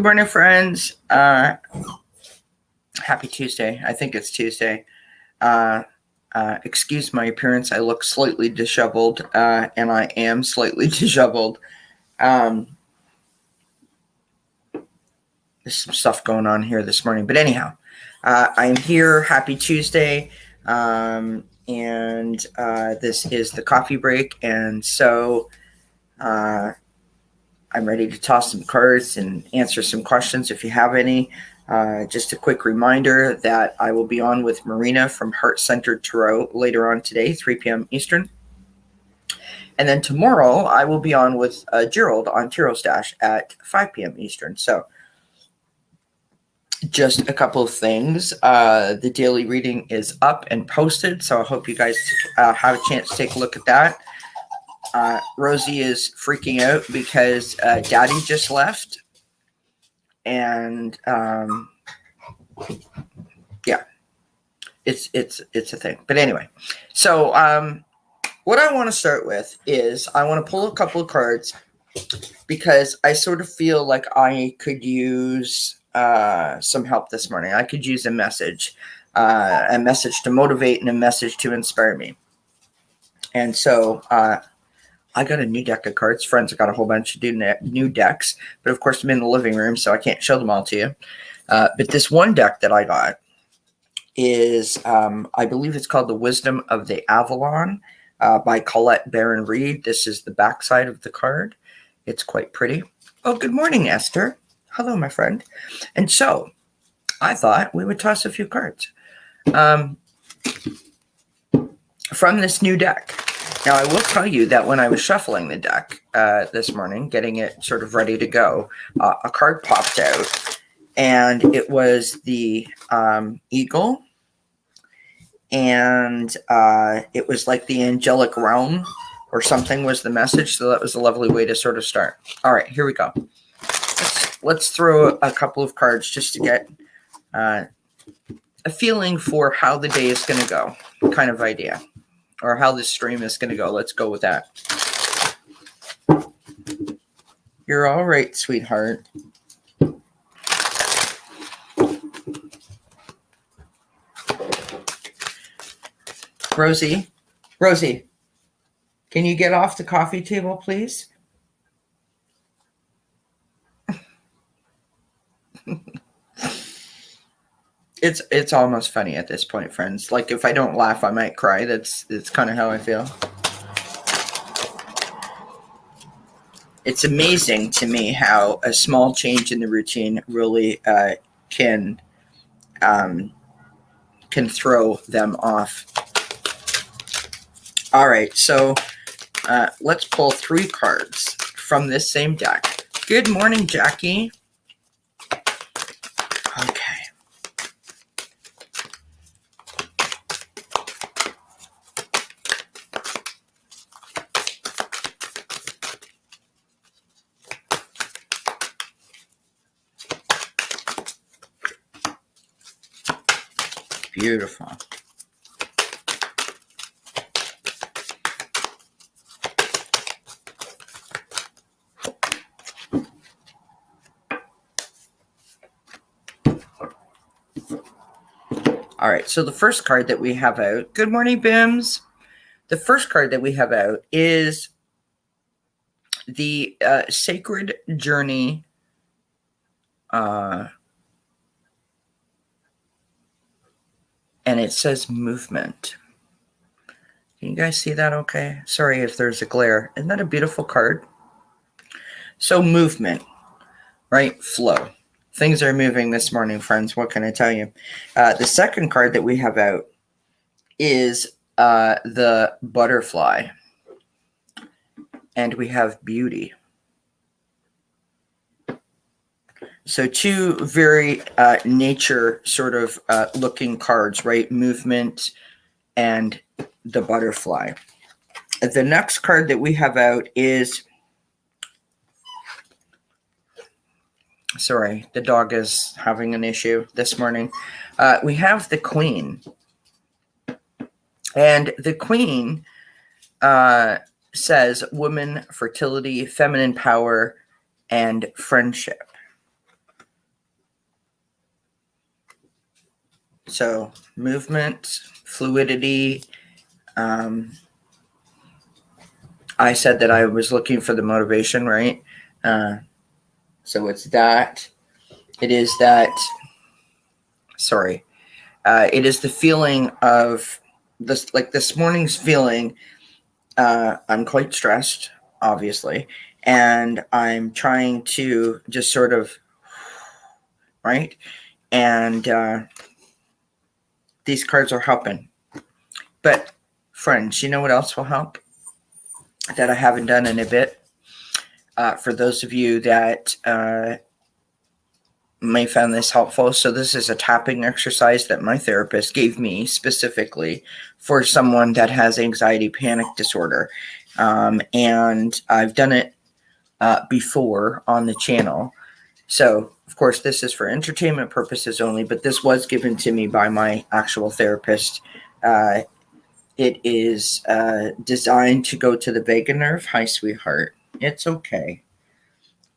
Good morning, friends. Happy Tuesday. I think it's Tuesday. Excuse my appearance. I look slightly disheveled, and I am slightly disheveled. There's some stuff going on here this morning. But anyhow, I'm here. Happy Tuesday. And this is the coffee break. And so I'm ready to toss some cards and answer some questions if you have any. Just a quick reminder that I will be on with Marina from Heart Centered Tarot later on today, 3 p.m. Eastern. And then tomorrow I will be on with Gerald on Tarot Stash at 5 p.m. Eastern. So just a couple of things. The daily reading is up and posted, so I hope you guys have a chance to take a look at that. Rosie is freaking out because Daddy just left. And yeah, it's a thing. But anyway, so what I want to start with is I want to pull a couple of cards because I sort of feel like I could use some help this morning. I could use a message to motivate and a message to inspire me. And so I got a new deck of cards. Friends, I got a whole bunch of new decks. But of course, I'm in the living room, so I can't show them all to you. But this one deck that I got is, I believe it's called The Wisdom of the Avalon by Colette Baron Reed. This is the backside of the card. It's quite pretty. Oh, good morning, Esther. Hello, my friend. And so I thought we would toss a few cards from this new deck. Now, I will tell you that when I was shuffling the deck this morning, getting it sort of ready to go, a card popped out, and it was the eagle, and it was like the angelic realm or something was the message, so that was a lovely way to sort of start. All right, here we go. Let's throw a couple of cards just to get a feeling for how the day is going to go, kind of idea. Or how this stream is going to go. Let's go with that. You're all right, sweetheart. Rosie, can you get off the coffee table, please? It's almost funny at this point, friends. Like, if I don't laugh, I might cry. That's kind of how I feel. It's amazing to me how a small change in the routine really can throw them off. All right, so let's pull 3 cards from this same deck. Good morning, Jackie. Okay. Beautiful. All right, so the first card that we have out, good morning, Bims. The first card that we have out is the Sacred Journey and it says movement. Can you guys see that okay? Sorry if there's a glare. Isn't that a beautiful card? So movement, right? Flow. Things are moving this morning, friends. What can I tell you? The second card that we have out is the butterfly. And we have beauty. So 2 very nature sort of looking cards, right? Movement and the butterfly. The next card that we have out is, sorry, the dog is having an issue this morning. We have the Queen. And the Queen says woman, fertility, feminine power, and friendship. So movement, fluidity. I said that I was looking for the motivation, right? So it's that. It is that. Sorry. It is the feeling of this, like this morning's feeling. I'm quite stressed, obviously, and I'm trying to just sort of, right? And these cards are helping. But friends, you know what else will help that I haven't done in a bit? For those of you that may find this helpful. So this is a tapping exercise that my therapist gave me specifically for someone that has anxiety panic disorder. And I've done it before on the channel. So, of course, this is for entertainment purposes only, but this was given to me by my actual therapist. It is designed to go to the vagus nerve. Hi, sweetheart. It's okay.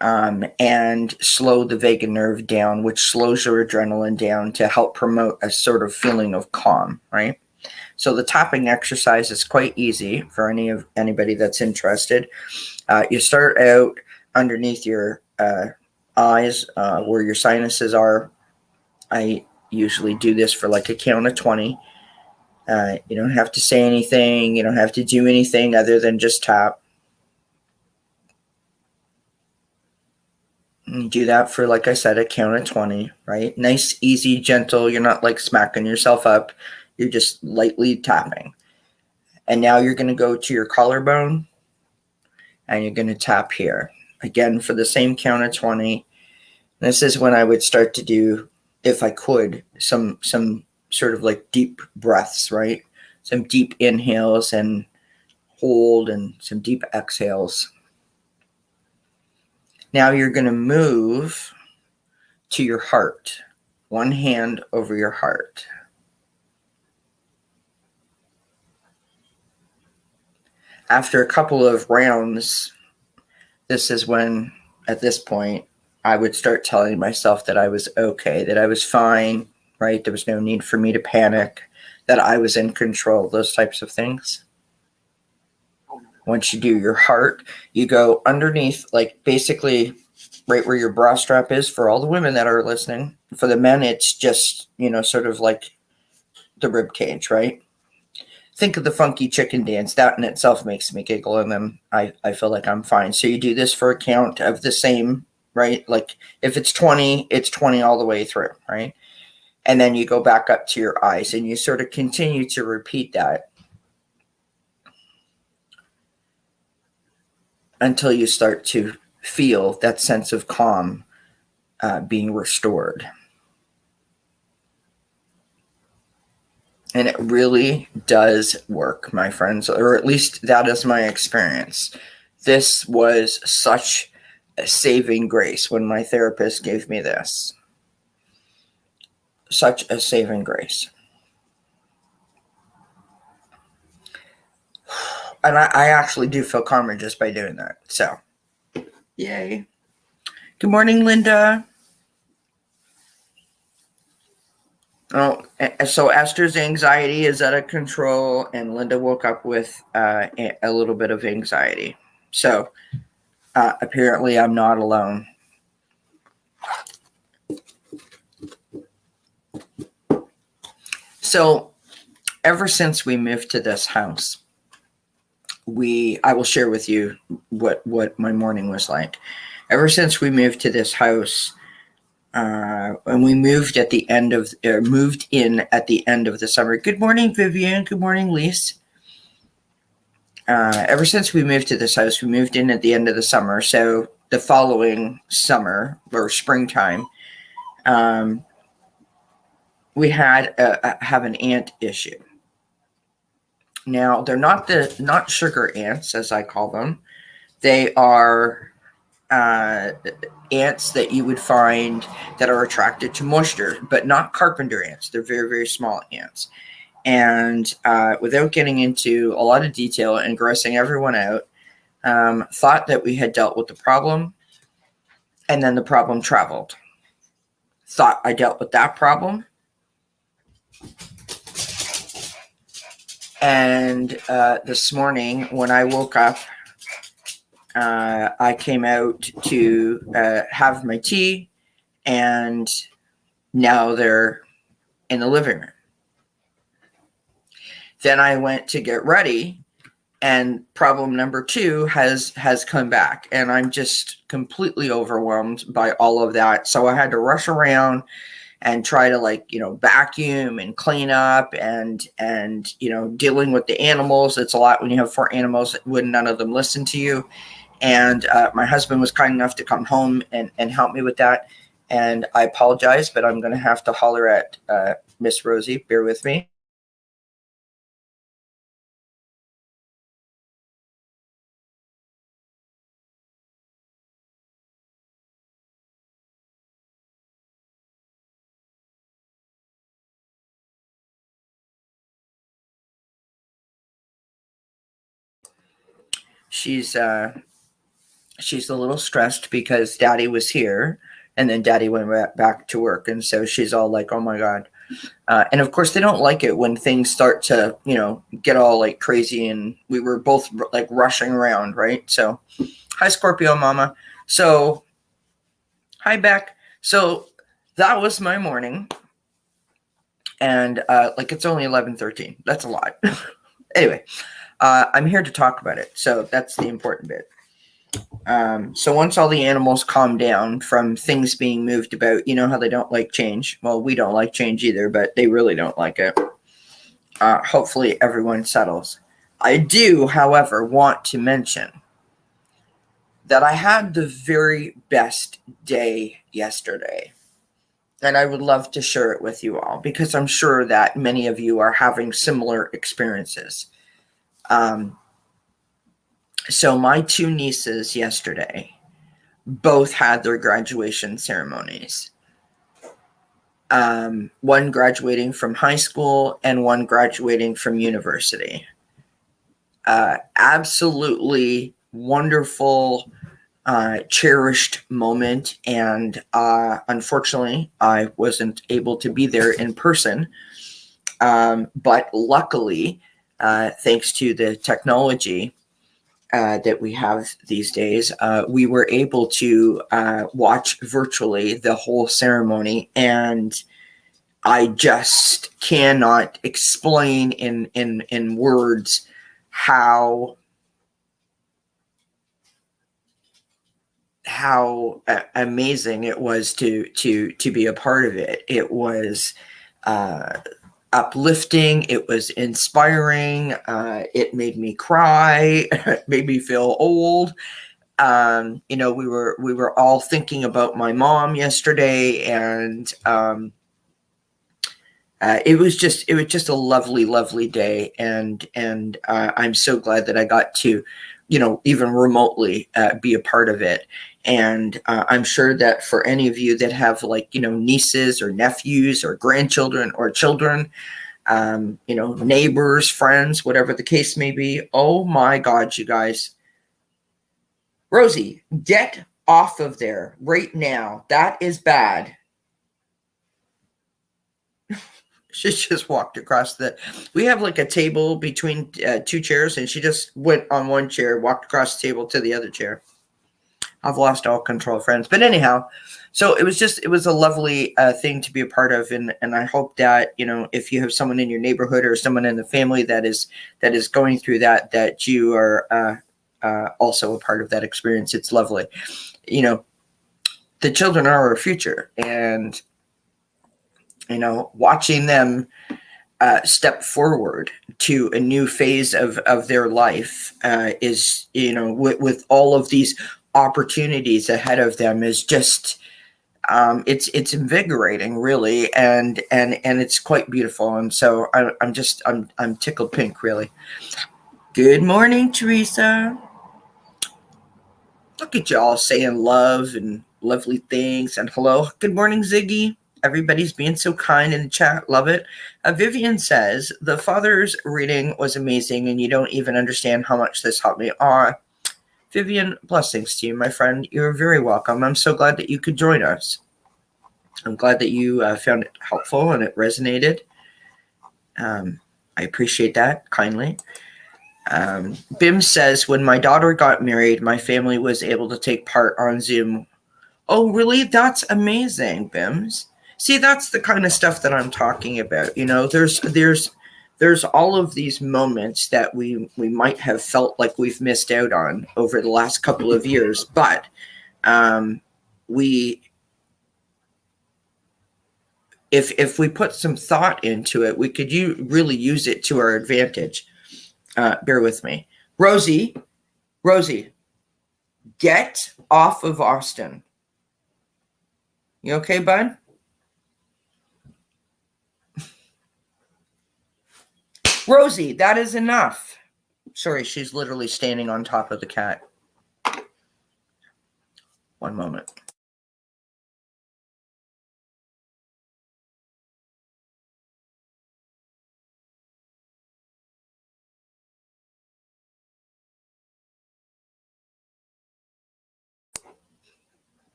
And slow the vagus nerve down, which slows your adrenaline down to help promote a sort of feeling of calm, right? So the tapping exercise is quite easy for anybody that's interested. You start out underneath your eyes where your sinuses are. I usually do this for like a count of 20. You don't have to say anything. You don't have to do anything other than just tap. You do that for, like I said, a count of 20, right? Nice, easy, gentle. You're not like smacking yourself up. You're just lightly tapping. And now you're going to go to your collarbone and you're going to tap here. Again, for the same count of 20. This is when I would start to do, if I could, some sort of like deep breaths, right? Some deep inhales and hold and some deep exhales. Now you're going to move to your heart. One hand over your heart. After a couple of rounds, this is when, at this point, I would start telling myself that I was okay, that I was fine, right? There was no need for me to panic, that I was in control, those types of things. Once you do your heart, you go underneath, like basically right where your bra strap is for all the women that are listening. For the men, it's just, sort of like the rib cage, right? Think of the funky chicken dance. That in itself makes me giggle, and then I feel like I'm fine. So you do this for a count of the same, right? Like if it's 20, it's 20 all the way through, right? And then you go back up to your eyes and you sort of continue to repeat that until you start to feel that sense of calm being restored. And it really does work, my friends, or at least that is my experience. This was such a saving grace when my therapist gave me this. Such a saving grace. And I actually do feel calmer just by doing that. So, yay. Good morning, Linda. Oh, so Esther's anxiety is out of control, and Linda woke up with a little bit of anxiety. So apparently I'm not alone. So ever since we moved to this house, I will share with you what my morning was like. Ever since we moved to this house, and we moved in at the end of the summer. Good morning, Vivian. Good morning, Lise. Ever since we moved to this house, we moved in at the end of the summer. So the following summer or springtime, we have an ant issue. Now they're not sugar ants, as I call them. They are ants that you would find that are attracted to moisture, but not carpenter ants. They're very, very small ants. And without getting into a lot of detail and grossing everyone out, thought that we had dealt with the problem, and then the problem traveled. Thought I dealt with that problem, And this morning when I woke up, I came out to have my tea, and now they're in the living room. Then I went to get ready, and problem number 2 has come back, and I'm just completely overwhelmed by all of that. So I had to rush around and try to vacuum and clean up, and dealing with the animals. It's a lot when you have 4 animals when none of them listen to you. And my husband was kind enough to come home and help me with that. And I apologize, but I'm going to have to holler at Miss Rosie. Bear with me. She's a little stressed because Daddy was here, and then Daddy went back to work, and so she's all like, "Oh my God!" And of course, they don't like it when things start to, get all like crazy, and we were both like rushing around, right? So, hi Scorpio Mama. So, hi Beck. So that was my morning, and it's only 11:13. That's a lot. Anyway, I'm here to talk about it, so that's the important bit. So once all the animals calm down from things being moved about, you know how they don't like change. Well, we don't like change either, but they really don't like it. Hopefully everyone settles. I do, however, want to mention that I had the very best day yesterday. And I would love to share it with you all, because I'm sure that many of you are having similar experiences. So my 2 nieces yesterday both had their graduation ceremonies. One graduating from high school and one graduating from university. Absolutely wonderful, cherished moment. And unfortunately, I wasn't able to be there in person. But luckily, thanks to the technology that we have these days, we were able to watch virtually the whole ceremony, and I just cannot explain in words how amazing it was to be a part of it. It was uplifting. It was inspiring. It made me cry. It made me feel old. We were all thinking about my mom yesterday, and it was just a lovely, lovely day. And I'm so glad that I got to, even remotely be a part of it. And I'm sure that for any of you that have nieces or nephews or grandchildren or children, neighbors, friends, whatever the case may be, oh my God, you guys. Rosie, get off of there right now. That is bad. She just walked across we have a table between 2 chairs, and she just went on one chair, walked across the table to the other chair. I've lost all control, friends. But anyhow, so it was a lovely thing to be a part of. And I hope that, if you have someone in your neighborhood or someone in the family that is going through that you are also a part of that experience. It's lovely. The children are our future, and, watching them step forward to a new phase of their life is, with all of these opportunities ahead of them, is just it's invigorating, really, and it's quite beautiful. And so I'm tickled pink, really. Good morning, Teresa. Look at y'all saying love and lovely things, and hello. Good morning, Ziggy. Everybody's being so kind in the chat. Love it. Vivian says, the Father's reading was amazing, and you don't even understand how much this helped me. Vivian, blessings to you, my friend. You're very welcome. I'm so glad that you could join us. I'm glad that you found it helpful and it resonated. I appreciate that kindly. Bim says, when my daughter got married, my family was able to take part on Zoom. Oh, really? That's amazing, Bims. See, that's the kind of stuff that I'm talking about. You know, there's all of these moments that we might have felt like we've missed out on over the last couple of years, but we if we put some thought into it, we could really use it to our advantage. Bear with me. Rosie, get off of Austin. You okay, bud? Rosie, that is enough. Sorry, she's literally standing on top of the cat. One moment.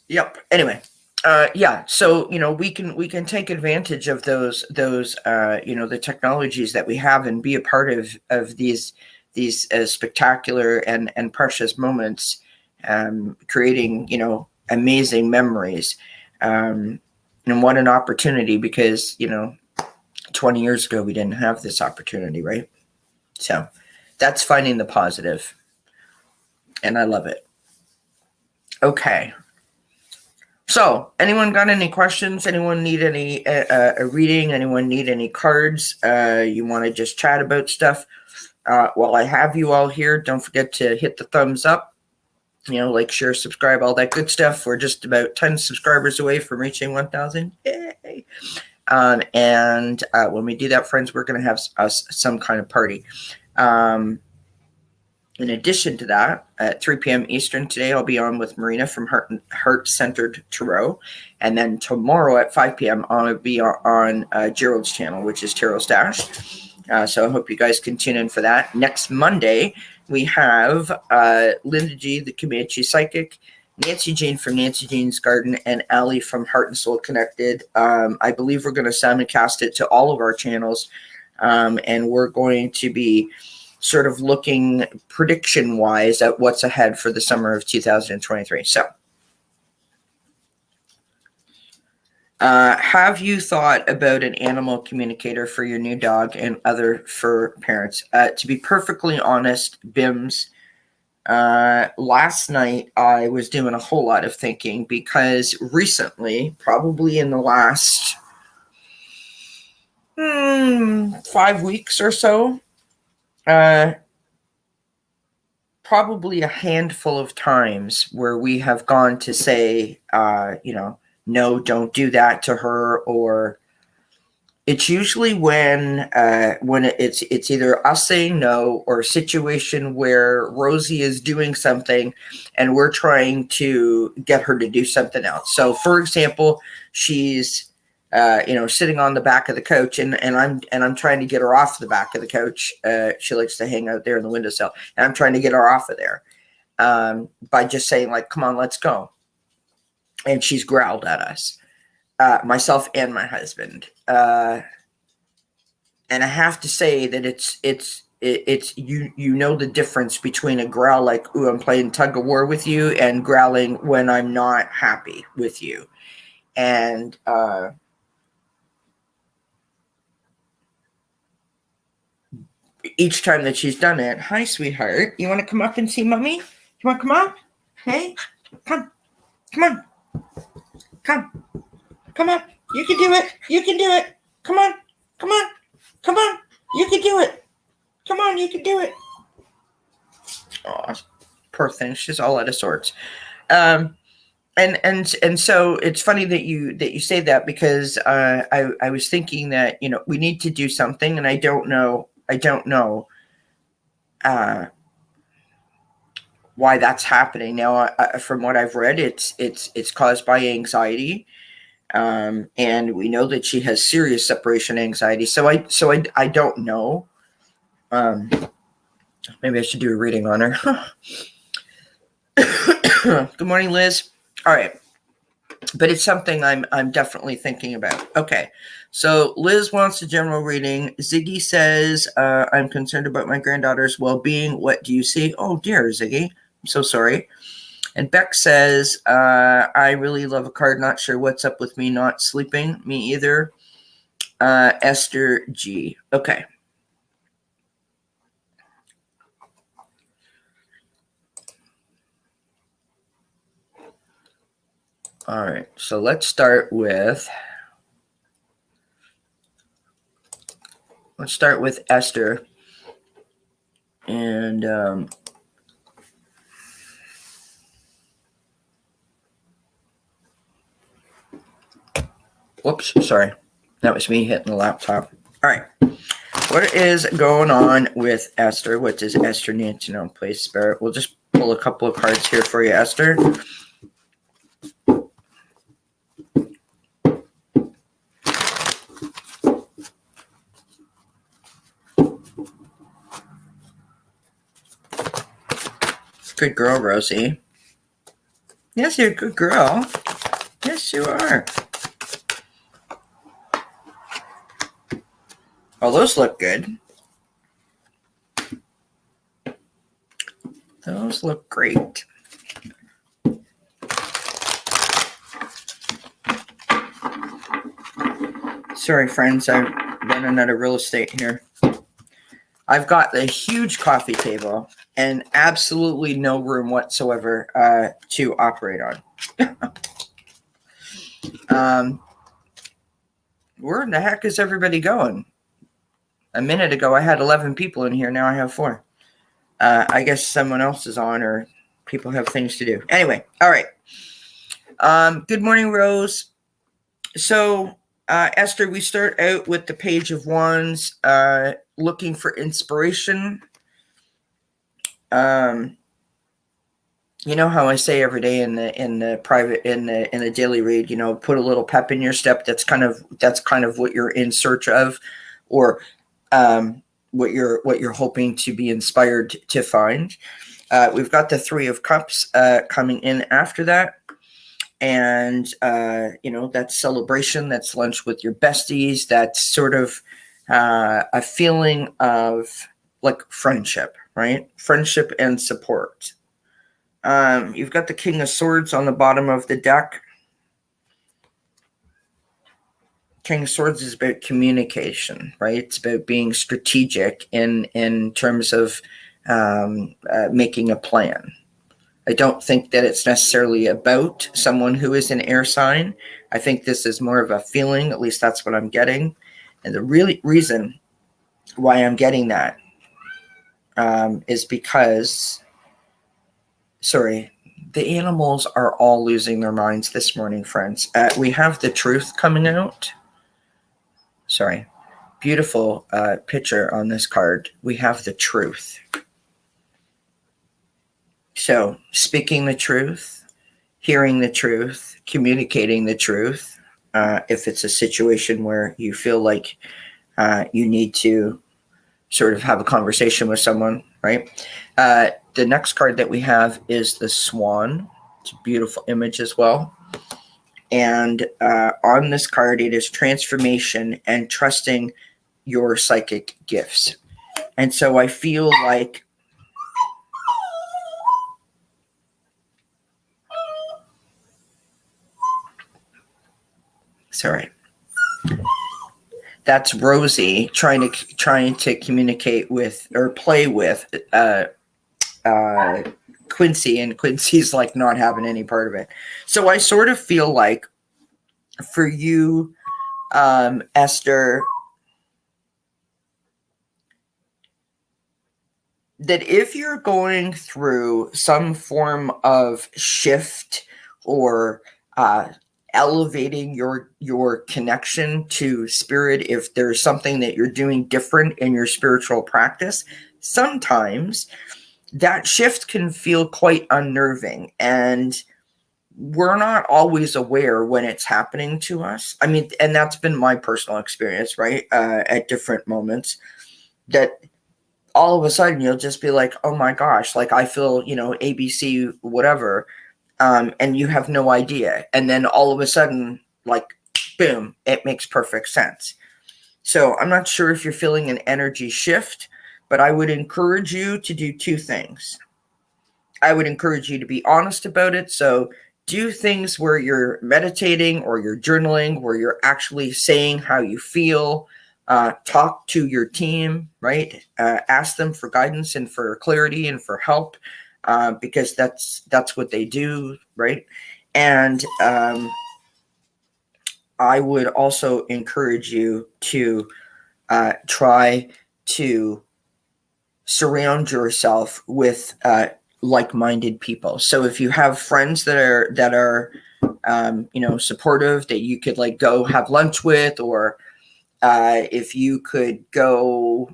Yep. Anyway, yeah. So we can take advantage of those the technologies that we have and be a part of these spectacular and precious moments, creating amazing memories. And what an opportunity, because 20 years ago we didn't have this opportunity, right? So that's finding the positive, and I love it. Okay. So, anyone got any questions? Anyone need any a reading? Anyone need any cards? You want to just chat about stuff? While I have you all here, don't forget to hit the thumbs up. Like, share, subscribe, all that good stuff. We're just about 10 subscribers away from reaching 1,000. Yay! And when we do that, friends, we're going to have some kind of party. In addition to that, at 3 p.m. Eastern today, I'll be on with Marina from Heart Centered Tarot. And then tomorrow at 5 p.m., I'll be on Gerald's channel, which is Tarot Stash. So I hope you guys can tune in for that. Next Monday, we have Linda G, the Comanche Psychic, Nancy Jane from Nancy Jane's Garden, and Allie from Heart and Soul Connected. I believe we're going to simulcast it to all of our channels. And we're going to be sort of looking prediction-wise at what's ahead for the summer of 2023. So, have you thought about an animal communicator for your new dog and other fur parents? To be perfectly honest, Bims, last night I was doing a whole lot of thinking, because recently, probably in the last 5 weeks or so, probably a handful of times where we have gone to say, no, don't do that to her, or it's usually when it's either us saying no, or a situation where Rosie is doing something and we're trying to get her to do something else. So, for example, she's sitting on the back of the couch, and I'm trying to get her off the back of the couch. She likes to hang out there in the windowsill, and I'm trying to get her off of there by just saying, like, come on, let's go. And she's growled at us, myself and my husband. And I have to say that it's the difference between a growl like, ooh, I'm playing tug of war with you, and growling when I'm not happy with you. And each time that she's done it, hi, sweetheart, you want to come up and see mommy? You want to come up? Hey, come on, come up. You can do it. Come on, you can do it. Come on, you can do it. Oh, poor thing, she's all out of sorts. And so it's funny that you say that, because I was thinking that we need to do something, and I don't know why that's happening now. From what I've read, it's caused by anxiety, and we know that she has serious separation anxiety. So I don't know. Maybe I should do a reading on her. Good morning, Liz. All right. but it's something I'm definitely thinking about. Okay, so Liz wants a general reading. Ziggy says, I'm concerned about my granddaughter's well-being. What do you see? Oh dear, Ziggy, I'm so sorry. And Beck says, I really love a card. Not sure what's up with me not sleeping. Me either. Esther G. Okay. All right, so let's start with Esther, and whoops, sorry, that was me hitting the laptop. All right, what is going on with Esther? What does Esther need to know, please, Spirit? We'll just pull a couple of cards here for you, Esther. Good girl, Rosie. Yes, you're a good girl. Yes, you are. Oh, those look good. Those look great. Sorry, friends, I'm running out of real estate here. I've got a huge coffee table and absolutely no room whatsoever to operate on. Where in the heck is everybody going? A minute ago, I had 11 people in here. Now I have 4. I guess someone else is on, or people have things to do. Anyway, all right. Good morning, Rose. So, Esther, we start out with the Page of Wands, looking for inspiration. You know how I say every day in the daily read, put a little pep in your step. That's kind of what you're in search of, or what you're hoping to be inspired to find. We've got the 3 of Cups coming in after that. And, that's celebration, that's lunch with your besties, that's sort of a feeling of like friendship, right? Friendship and support. You've got the King of Swords on the bottom of the deck. King of Swords is about communication, right? It's about being strategic in terms of making a plan. I don't think that it's necessarily about someone who is an air sign. I think this is more of a feeling. At least that's what I'm getting. And the reason why I'm getting that is because, the animals are all losing their minds this morning, friends. We have the truth coming out. Beautiful picture on this card. We have the truth. So, speaking the truth, hearing the truth, communicating the truth. If it's a situation where you feel like you need to sort of have a conversation with someone, right? The next card that we have is the Swan. It's a beautiful image as well. And on this card, it is transformation and trusting your psychic gifts. And so I feel like that's Rosie trying to communicate with or play with Quincy, and Quincy's like not having any part of it. So I sort of feel like for you, Esther, that if you're going through some form of shift or elevating your connection to spirit, if there's something that you're doing different in your spiritual practice, sometimes that shift can feel quite unnerving, and we're not always aware when it's happening to us. I mean, and that's been my personal experience, right? At different moments, that all of a sudden you'll just be like, oh my gosh, like I feel, ABC, whatever. and you have no idea. And then all of a sudden, like, boom, it makes perfect sense. So I'm not sure if you're feeling an energy shift, but I would encourage you to do two things. I would encourage you to be honest about it. So do things where you're meditating or you're journaling, where you're actually saying how you feel. Talk to your team, right? Ask them for guidance and for clarity and for help, because that's what they do, right? And I would also encourage you to try to surround yourself with like-minded people. So if you have friends that are supportive, that you could like go have lunch with, or if you could go,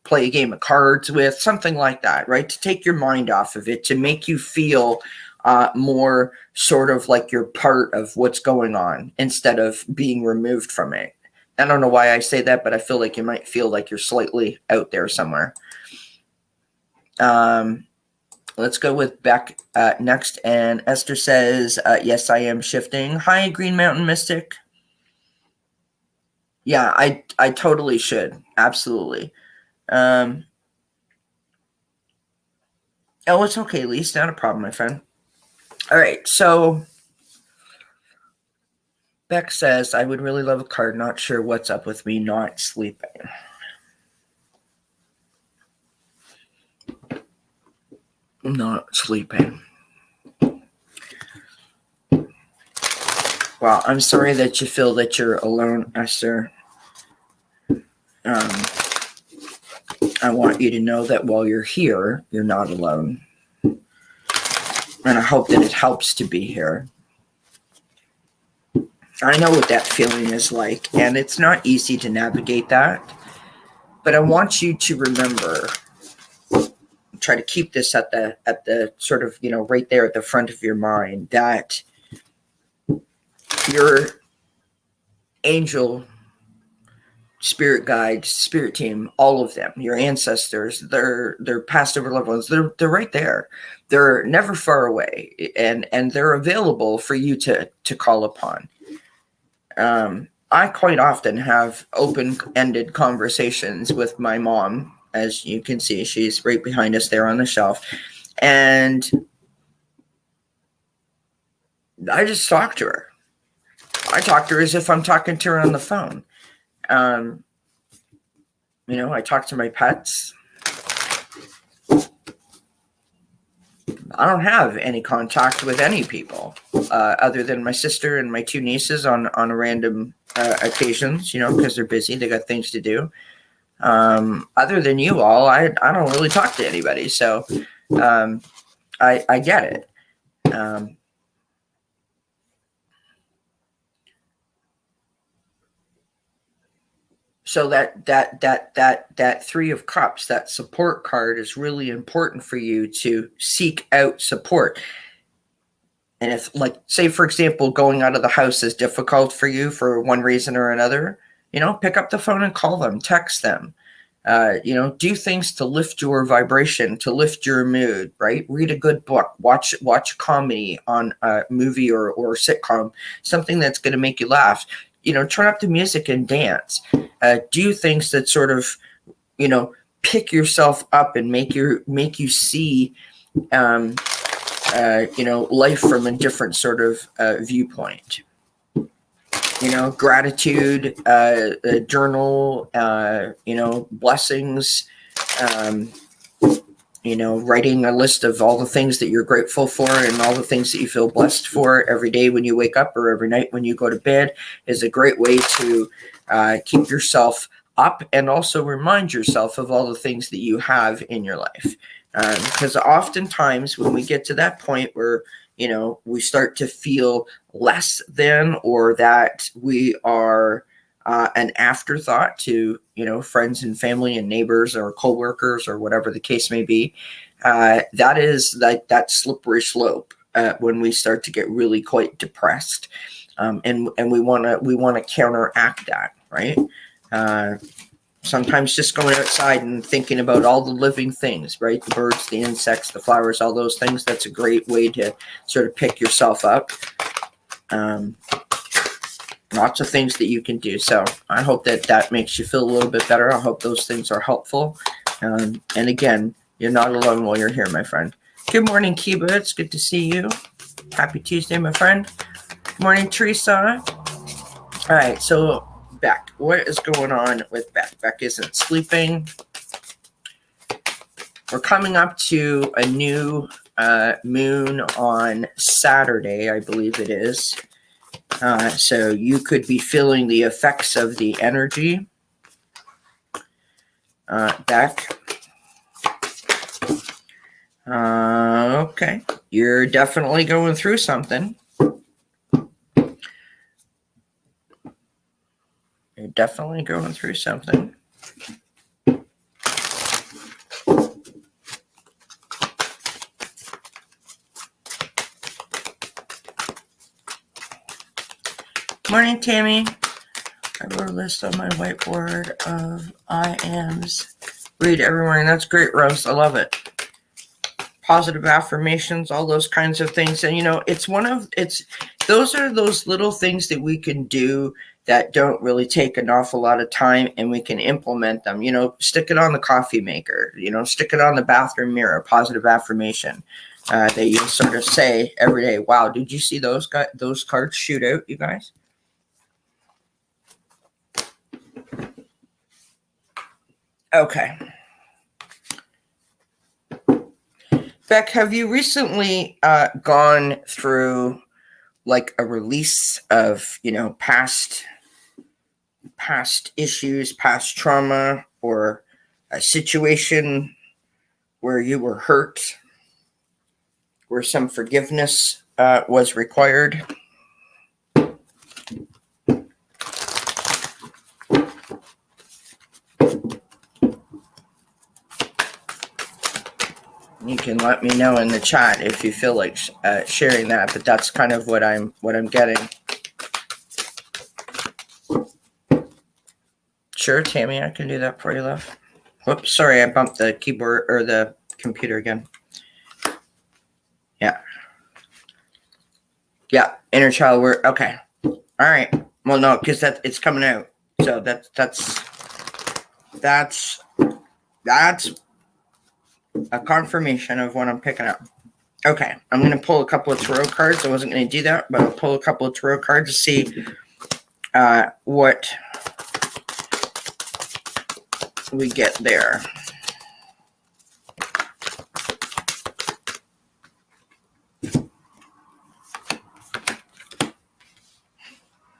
play a game of cards with, something like that, right? To take your mind off of it, to make you feel more sort of like you're part of what's going on instead of being removed from it. I don't know why I say that, but I feel like you might feel like you're slightly out there somewhere. Let's go with Beck next. And Esther says, yes, I am shifting. Hi, Green Mountain Mystic. Yeah, I totally should. Absolutely. Oh, it's okay, Lise. Not a problem, my friend. All right, so Beck says, I would really love a card. Not sure what's up with me not sleeping. Not sleeping. Well, I'm sorry that you feel that you're alone, Esther. I want you to know that while you're here, you're not alone. And I hope that it helps to be here. I know what that feeling is like, and it's not easy to navigate that. But I want you to remember, try to keep this at the sort of, right there at the front of your mind, that your angel, spirit guides, spirit team, all of them, your ancestors, their past over loved ones, they're right there. They're never far away, and they're available for you to call upon. I quite often have open-ended conversations with my mom. As you can see, she's right behind us there on the shelf. And I just talk to her. I talk to her as if I'm talking to her on the phone. I talk to my pets. I don't have any contact with any people other than my sister and my two nieces on random occasions, because they're busy. They got things to do. Other than you all, I don't really talk to anybody. So I get it. So that Three of Cups, that support card, is really important for you to seek out support. And if, like, say, for example, going out of the house is difficult for you for one reason or another, pick up the phone and call them, text them. Do things to lift your vibration, to lift your mood, right? Read a good book, watch comedy on a movie or sitcom, something that's going to make you laugh. Turn up the music and dance. Do things that sort of, pick yourself up and make you see, life from a different sort of wviewpoint. Gratitude, journal, blessings, writing a list of all the things that you're grateful for and all the things that you feel blessed for every day when you wake up or every night when you go to bed is a great way to keep yourself up and also remind yourself of all the things that you have in your life. Because oftentimes when we get to that point where, we start to feel less than, or that we are an afterthought to, friends and family and neighbors or coworkers or whatever the case may be, that is like that slippery slope when we start to get really quite depressed, and we want to counteract that, right? Sometimes just going outside and thinking about all the living things, right? The birds, the insects, the flowers, all those things. That's a great way to sort of pick yourself up. Lots of things that you can do. So I hope that makes you feel a little bit better. I hope those things are helpful. And again, you're not alone while you're here, my friend. Good morning, Kiba. It's good to see you. Happy Tuesday, my friend. Good morning, Teresa. All right, so Beck, what is going on with Beck? Beck isn't sleeping. We're coming up to a new moon on Saturday, I believe it is. So you could be feeling the effects of the energy. Beck. Okay. You're definitely going through something. You're definitely going through something. Morning, Tammy. I wrote a list on my whiteboard of I ams. Read every morning. That's great, Rose. I love it. Positive affirmations, all those kinds of things. And, those are those little things that we can do that don't really take an awful lot of time, and we can implement them. Stick it on the coffee maker, stick it on the bathroom mirror, positive affirmation that you sort of say every day. Wow, did you see those cards shoot out, you guys? Okay. Beck, have you recently gone through like a release of, past issues, past trauma, or a situation where you were hurt, where some forgiveness was required? You can let me know in the chat if you feel like sharing that, but that's kind of what I'm getting. Sure, Tammy, I can do that for you, love. Whoops, sorry, I bumped the keyboard or the computer again. Yeah. Yeah, inner child work. Okay. All right. Well, no, because it's coming out. So that's a confirmation of what I'm picking up. Okay, I'm going to pull a couple of tarot cards. I wasn't going to do that, but I'll pull a couple of tarot cards to see what we get there.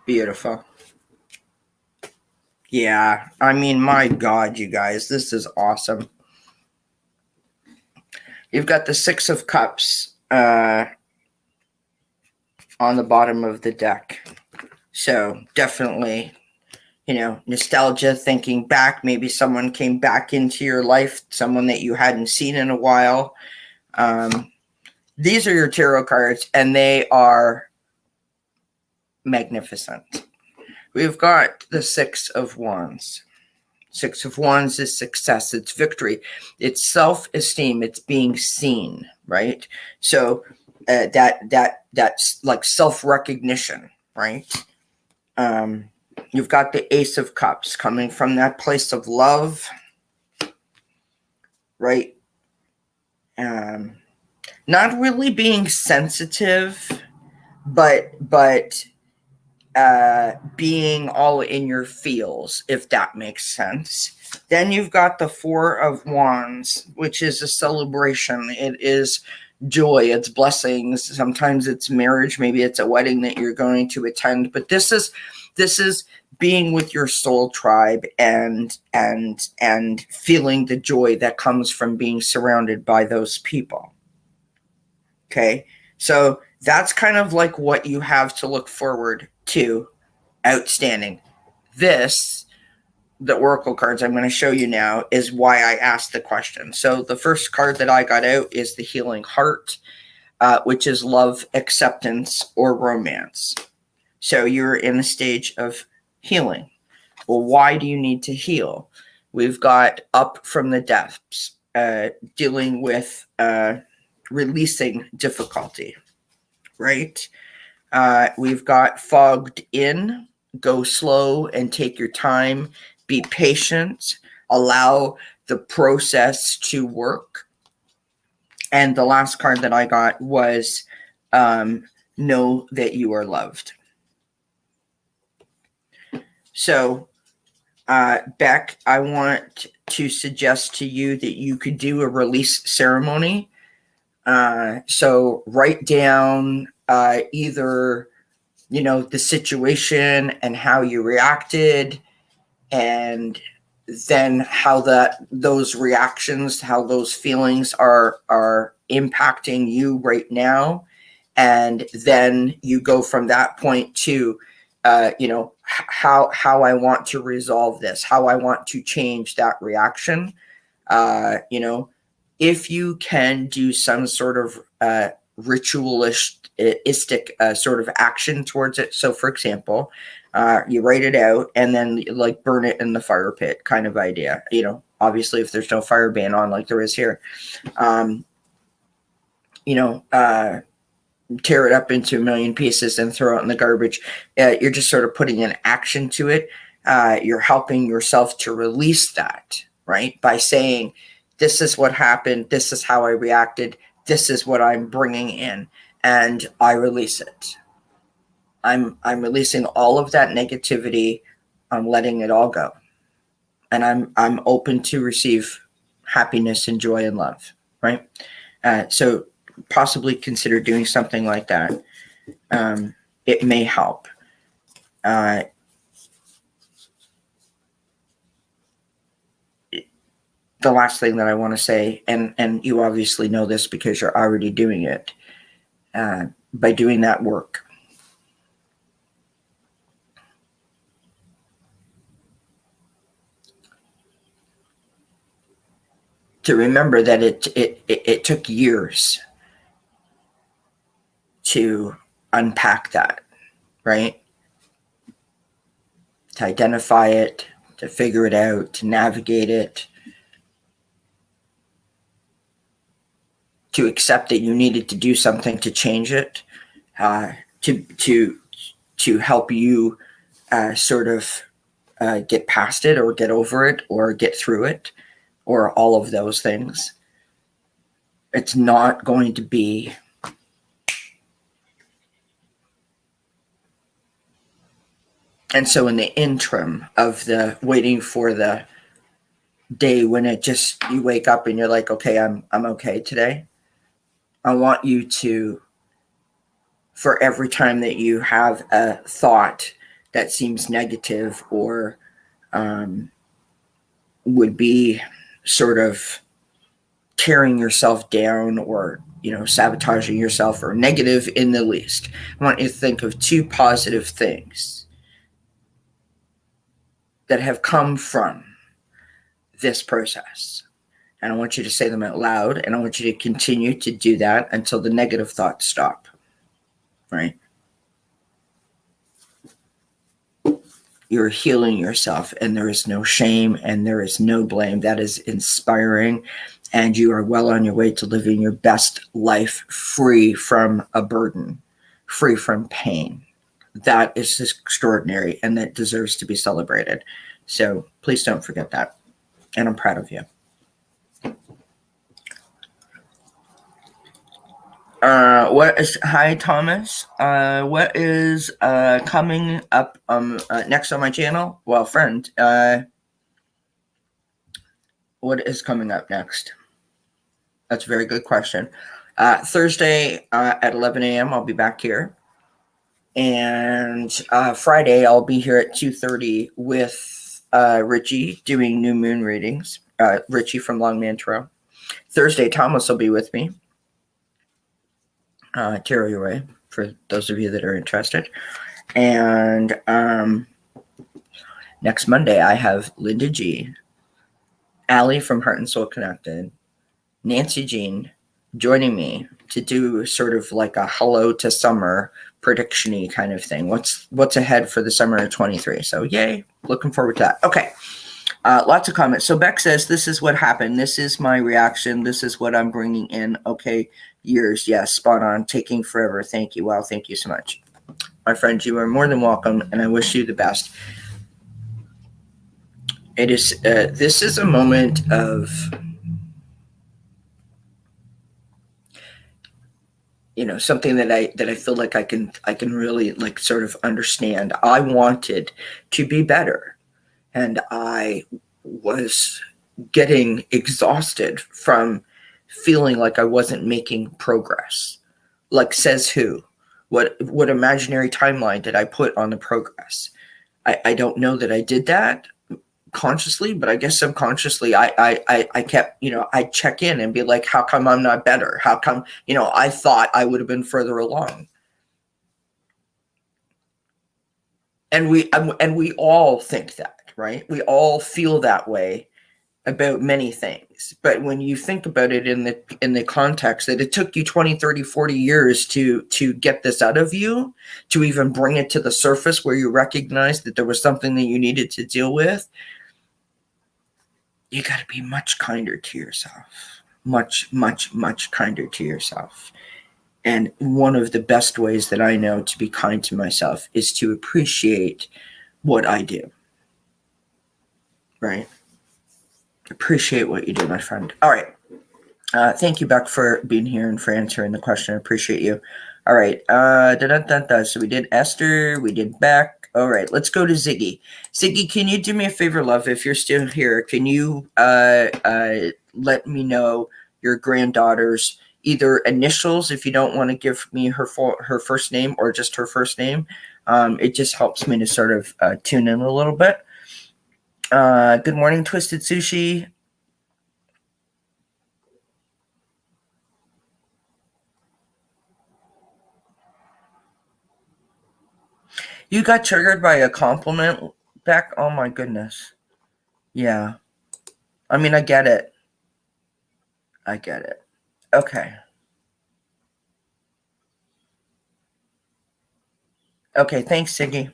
Beautiful. Yeah, I mean, my God, you guys, this is awesome. You've got the Six of Cups on the bottom of the deck. So definitely, nostalgia, thinking back. Maybe someone came back into your life, someone that you hadn't seen in a while. These are your tarot cards, and they are magnificent. We've got the Six of Wands. Six of Wands is success. It's victory. It's self-esteem. It's being seen, right? So that's like self-recognition, right? You've got the Ace of Cups coming from that place of love, right? Not really being sensitive, but being all in your feels, if that makes sense. Then you've got the Four of Wands, which is a celebration. It is joy, it's blessings. Sometimes it's marriage, maybe it's a wedding that you're going to attend, but this is being with your soul tribe and feeling the joy that comes from being surrounded by those people. Okay, so that's kind of like what you have to look forward to. Outstanding. The Oracle cards I'm going to show you now is why I asked the question. So the first card that I got out is the Healing Heart, which is love, acceptance, or romance. So you're in a stage of healing. Well, why do you need to heal? We've got up from the depths, dealing with releasing difficulty, right? We've got fogged in, go slow and take your time, be patient, allow the process to work. And the last card that I got was know that you are loved. So, Beck, I want to suggest to you that you could do a release ceremony. So write down either, the situation and how you reacted, and then how those reactions, how those feelings are impacting you right now. And then you go from that point to, how I want to resolve this, how I want to change that reaction. If you can do some sort of ritualistic sort of action towards it. So, for example, you write it out and then like burn it in the fire pit kind of idea. Obviously, if there's no fire ban on like there is here, tear it up into a million pieces and throw it in the garbage. You're just sort of putting an action to it. You're helping yourself to release that, right? By saying, this is what happened. This is how I reacted. This is what I'm bringing in, and I release it. I'm releasing all of that negativity. I'm letting it all go, and I'm open to receive happiness and joy and love, right? So possibly consider doing something like that. It may help. The last thing that I want to say, and you obviously know this because you're already doing it, by doing that work, to remember that it took years to unpack that, right? To identify it, to figure it out, to navigate it, to accept that you needed to do something to change it, to help you sort of get past it or get over it or get through it, or all of those things. It's not going to be and so in the interim of the waiting for the day when you wake up and you're like, okay, I'm okay today. I want you to, for every time that you have a thought that seems negative or would be sort of tearing yourself down or, sabotaging yourself or negative in the least, I want you to think of 2 positive things that have come from this process. And I want you to say them out loud, and I want you to continue to do that until the negative thoughts stop, right? You're healing yourself, and there is no shame and there is no blame. That is inspiring, and you are well on your way to living your best life, free from a burden, free from pain. That is extraordinary, and that deserves to be celebrated. So please don't forget that. And I'm proud of you. Hi, Thomas. What is coming up next on my channel? Well, friend, what is coming up next? That's a very good question. Thursday at 11 a.m. I'll be back here. And Friday I'll be here at 2:30 with Richie doing new moon readings. Richie from Longman Tarot. Thursday, Thomas will be with me. Tarot Way, for those of you that are interested. And next Monday, I have Linda G, Allie from Heart and Soul Connected, Nancy Jean joining me to do sort of like a hello to summer prediction-y kind of thing. What's ahead for the summer of 23? So yay, looking forward to that. Okay, Lots of comments. So Beck says, this is what happened. This is my reaction. This is what I'm bringing in. Okay, years. Yes, spot on. Taking forever. Thank you. Wow, thank you so much. My friend, you are more than welcome, and I wish you the best. It is. This is a moment of, something that I feel like I can really like sort of understand. I wanted to be better, and I was getting exhausted from feeling like I wasn't making progress. Like, says who? What imaginary timeline did I put on the progress? I don't know that I did that consciously, but I guess subconsciously I kept, I'd check in and be like, how come I'm not better? How come, I thought I would have been further along. And we all think that, right? We all feel that way about many things. But when you think about it in the context that it took you 20, 30, 40 years to get this out of you, to even bring it to the surface where you recognize that there was something that you needed to deal with, you got to be much kinder to yourself. Much, much, much kinder to yourself. And one of the best ways that I know to be kind to myself is to appreciate what I do. Right? Appreciate what you do, my friend. All right. Thank you, Beck, for being here and for answering the question. I appreciate you. All right. So we did Esther. We did Beck. All right. Let's go to Ziggy. Ziggy, can you do me a favor, love? If you're still here, can you let me know your granddaughter's either initials, if you don't want to give me her first name, or just her first name? It just helps me to sort of tune in a little bit. Good morning, Twisted Sushi. You got triggered by a compliment, Beck? Oh my goodness. Yeah. I mean, I get it. Okay. Okay, thanks, Siggy.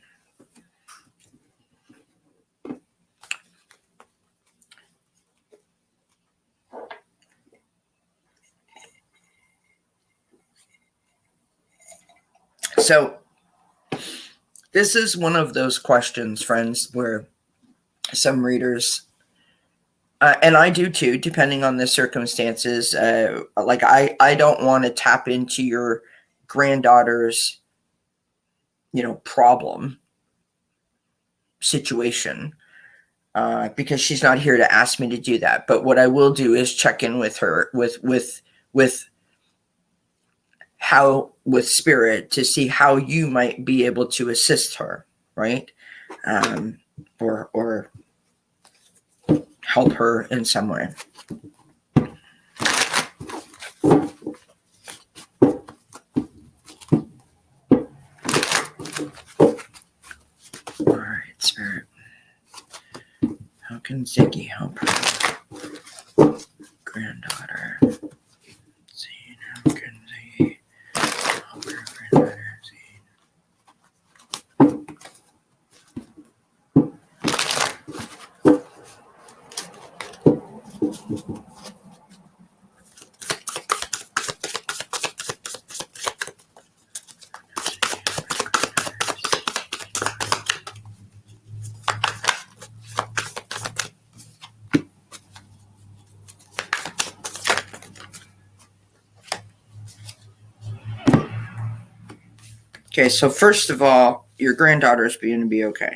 So this is one of those questions, friends, where some readers, and I do too, depending on the circumstances, like I don't want to tap into your granddaughter's, problem situation, because she's not here to ask me to do that. But what I will do is check in with her with spirit, to see how you might be able to assist her, right? Or help her in some way. All right, Spirit. How can Ziggy help her granddaughter? How can Ziggy help her granddaughter? Okay, so first of all, your granddaughter is going to be okay.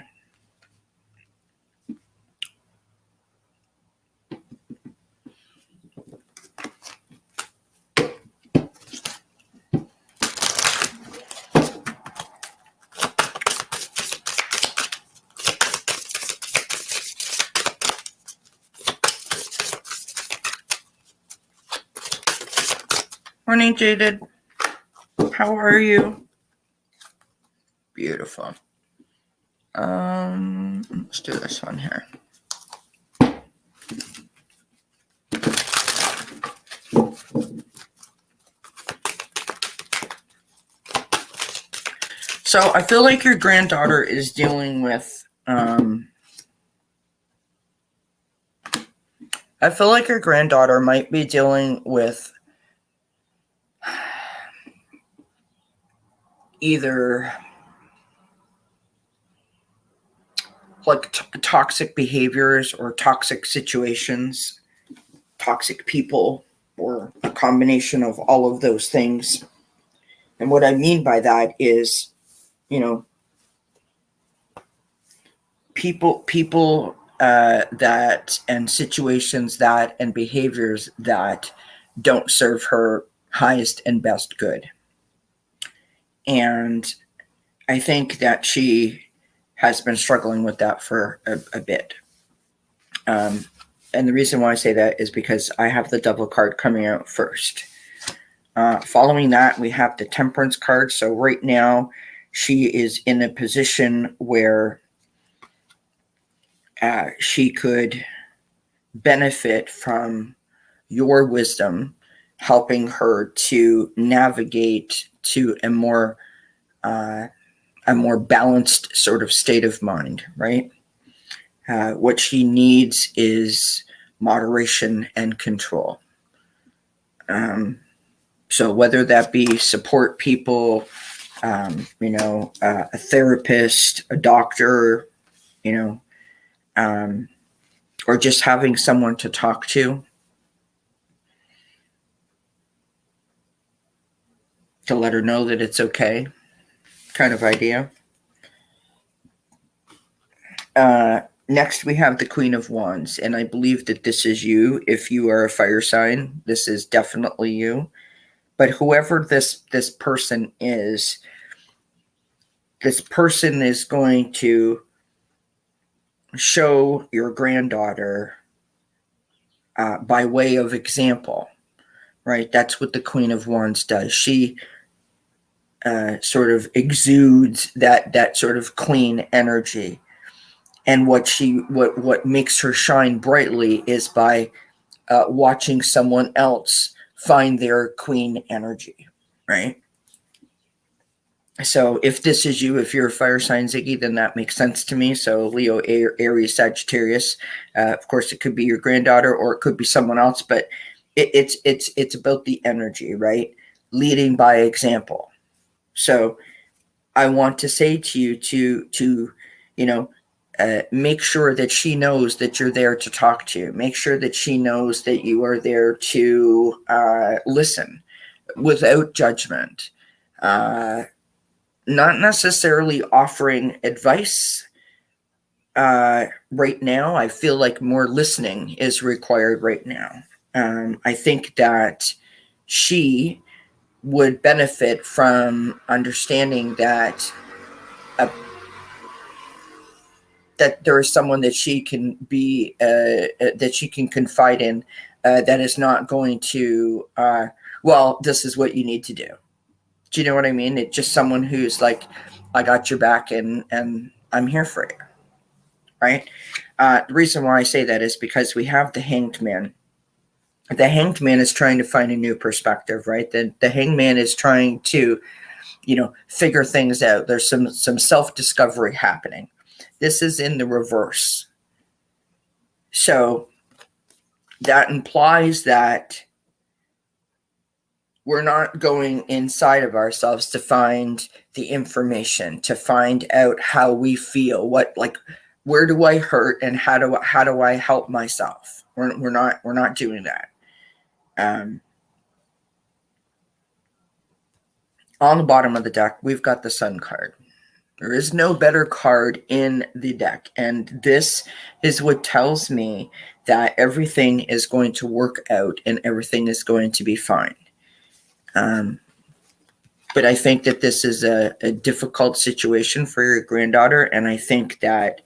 Morning, Jaded. How are you? Beautiful. Let's do this one here. So I feel like your granddaughter is dealing with I feel like your granddaughter might be dealing with either like toxic behaviors or toxic situations, toxic people, or a combination of all of those things. And what I mean by that is, you know, people that and situations that and behaviors that don't serve her highest and best good. And I think that she has been struggling with that for a bit. And the reason why I say that is because I have the Devil card coming out first. Following that, we have the Temperance card. So right now, she is in a position where she could benefit from your wisdom, helping her to navigate to a more balanced sort of state of mind, right? What she needs is moderation and control. So whether that be support people, a therapist, a doctor, or just having someone to talk to let her know that it's okay, kind of idea. Next, we have the Queen of Wands, and I believe that this is you. If you are a fire sign, this is definitely you. But whoever this person is going to show your granddaughter by way of example, right? That's what the Queen of Wands does. She sort of exudes that sort of clean energy. And what makes her shine brightly is by watching someone else find their queen energy, right? So if this is you, if you're a fire sign, Ziggy, then that makes sense to me. So Leo, Aries, Sagittarius. Of course, it could be your granddaughter or it could be someone else, but it's about the energy, right? Leading by example. So I want to say to you to make sure that she knows that you're there to talk to. Make sure that she knows that you are there to listen without judgment. Not necessarily offering advice right now. I feel like more listening is required right now. I think that she would benefit from understanding that that there is someone that she can be that she can confide in that is not going to well, this is what you need to do. Do you know what I mean? It's just someone who's like, I got your back and I'm here for you, right? The reason why I say that is because we have the Hanged Man. The Hanged Man is trying to find a new perspective, right? The Hanged Man is trying to, figure things out. There's some self-discovery happening. This is in the reverse. So that implies that we're not going inside of ourselves to find the information, to find out how we feel, where do I hurt and how do I help myself? We're not doing that. On the bottom of the deck, we've got the Sun card. There is no better card in the deck, and this is what tells me that everything is going to work out and everything is going to be fine. But I think that this is a difficult situation for your granddaughter, and I think that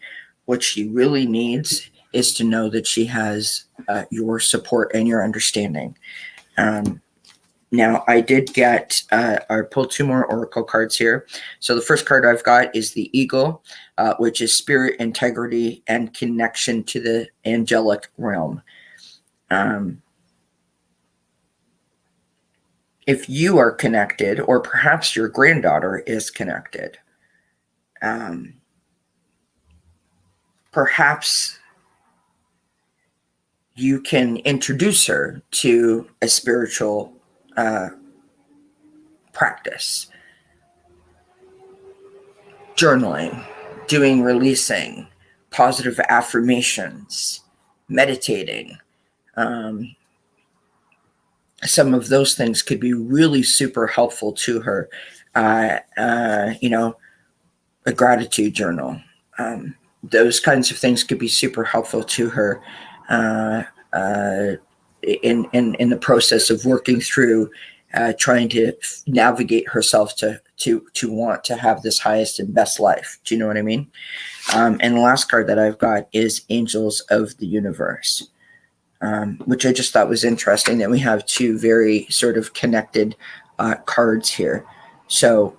what she really needs is to know that she has your support and your understanding. Now, I did get, I pulled two more Oracle cards here. So the first card I've got is the Eagle, which is spirit, integrity, and connection to the angelic realm. If you are connected, or perhaps your granddaughter is connected, perhaps you can introduce her to a spiritual practice. Journaling, doing releasing, positive affirmations, meditating. Some of those things could be really super helpful to her. You know, a gratitude journal. Those kinds of things could be super helpful to her in the process of working through trying to navigate herself to want to have this highest and best life. Do you know what I mean? And the last card that I've got is Angels of the Universe, which I just thought was interesting that we have two very sort of connected cards here. So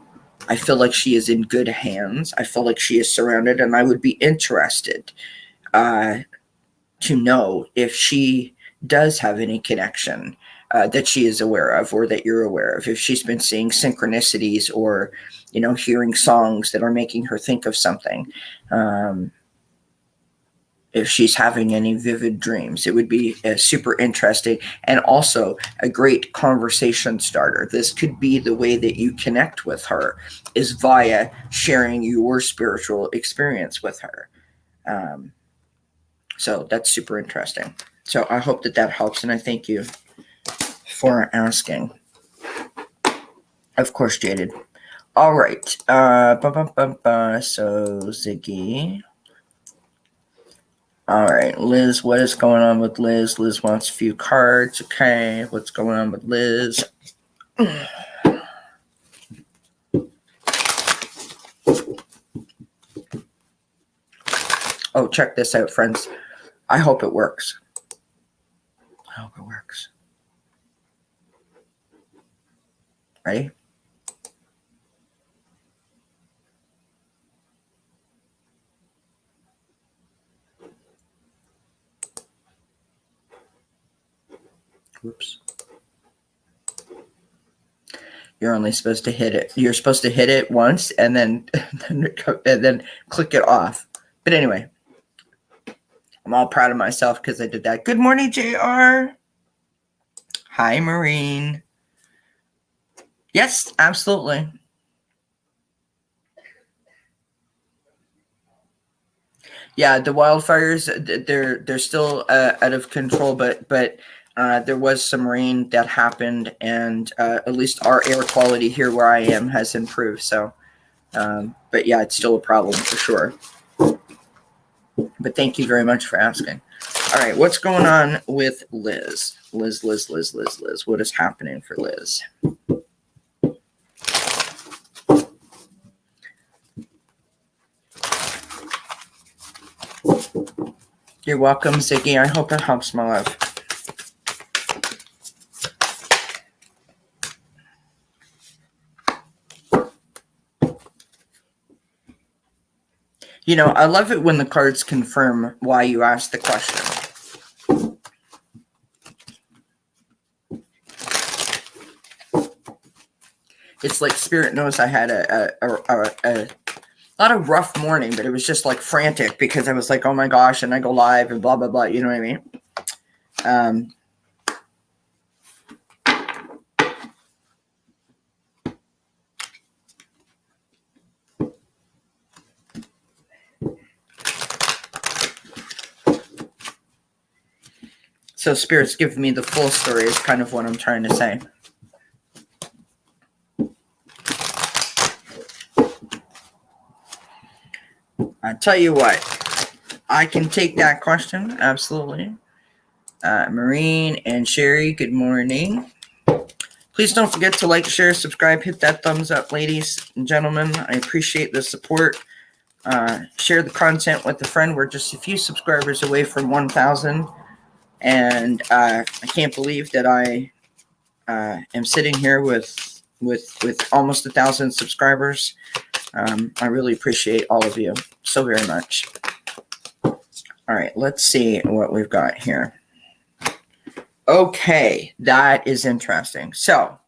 I feel like she is in good hands. I feel like she is surrounded, and I would be interested to know if she does have any connection that she is aware of, or that you're aware of. If she's been seeing synchronicities, or, you know, hearing songs that are making her think of something. If she's having any vivid dreams, it would be super interesting, and also a great conversation starter. This could be the way that you connect with her, is via sharing your spiritual experience with her. So that's super interesting. So I hope that that helps, and I thank you for asking. Of course, Jaded. All right. So Ziggy. All right, Liz, what is going on with Liz? Liz wants a few cards. Okay, what's going on with Liz? Oh, check this out, friends. I hope it works. I hope it works. Ready? Whoops. You're only supposed to hit it. You're supposed to hit it once and then click it off. But anyway, I'm all proud of myself because I did that. Good morning, JR. Hi, Maureen. Yes, absolutely. Yeah, the wildfires, they're still out of control, but there was some rain that happened, and at least our air quality here where I am has improved. So, but yeah, it's still a problem for sure. But thank you very much for asking. All right, what's going on with Liz? Liz. What is happening for Liz? You're welcome, Ziggy. I hope it helps, my love. You know, I love it when the cards confirm why you asked the question. It's like Spirit knows I had a not a rough morning, but it was just like frantic because I was like, oh my gosh, and I go live and blah, blah, blah. You know what I mean? So Spirit's giving me the full story is kind of what I'm trying to say. I tell you what, I can take that question, absolutely. Maureen and Sherry, good morning. Please don't forget to like, share, subscribe, hit that thumbs up, ladies and gentlemen. I appreciate the support. Share the content with a friend. We're just a few subscribers away from 1,000. And I can't believe that I am sitting here with almost 1,000 subscribers. I really appreciate all of you so very much. All right, let's see what we've got here. Okay, that is interesting. So,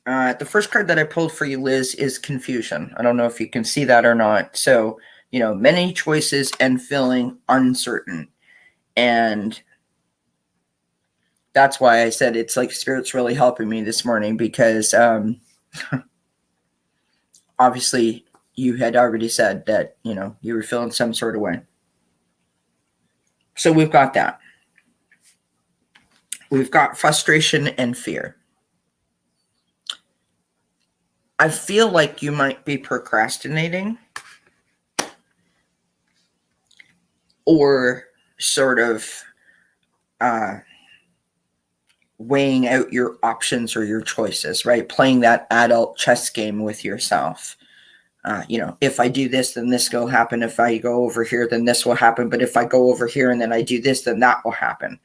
the first card that I pulled for you, Liz, is Confusion. I don't know if you can see that or not. So, many choices and feeling uncertain. And that's why I said it's like Spirit's really helping me this morning, because obviously you had already said that, you were feeling some sort of way. So we've got that. We've got frustration and fear. I feel like you might be procrastinating, or sort of weighing out your options or your choices, right? Playing that adult chess game with yourself. If I do this, then this will happen. If I go over here, then this will happen. But if I go over here and then I do this, then that will happen.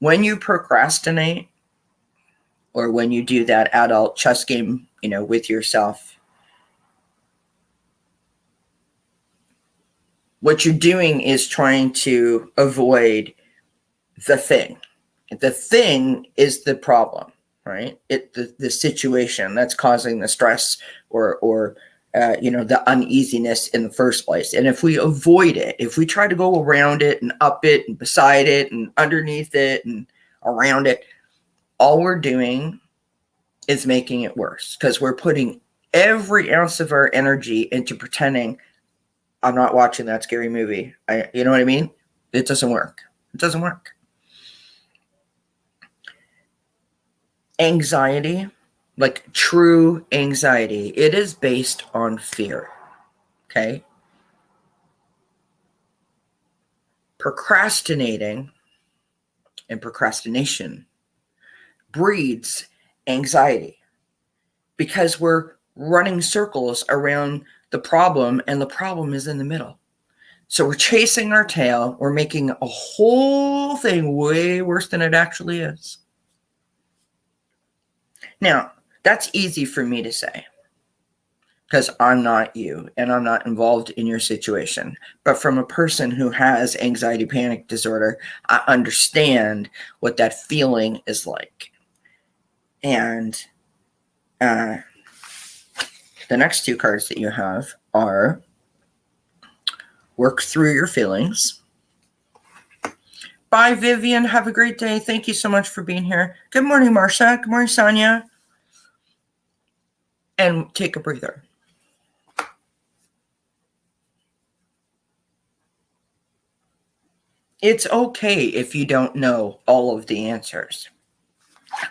When you procrastinate, or when you do that adult chess game, with yourself, what you're doing is trying to avoid the thing. The thing is the problem, right? The situation that's causing the stress or the uneasiness in the first place. And if we avoid it, if we try to go around it and up it and beside it and underneath it and around it, all we're doing is making it worse, because we're putting every ounce of our energy into pretending I'm not watching that scary movie. You know what I mean? It doesn't work. It doesn't work. Anxiety, like true anxiety, it is based on fear. Okay? Procrastinating and procrastination breeds anxiety, because we're running circles around the problem, and the problem is in the middle. So we're chasing our tail. We're making a whole thing way worse than it actually is. Now, that's easy for me to say, because I'm not you and I'm not involved in your situation. But from a person who has anxiety panic disorder, I understand what that feeling is like. And the next two cards that you have are Work Through Your Feelings. Bye, Vivian. Have a great day. Thank you so much for being here. Good morning, Marcia. Good morning, Sonia. And Take a Breather. It's okay if you don't know all of the answers.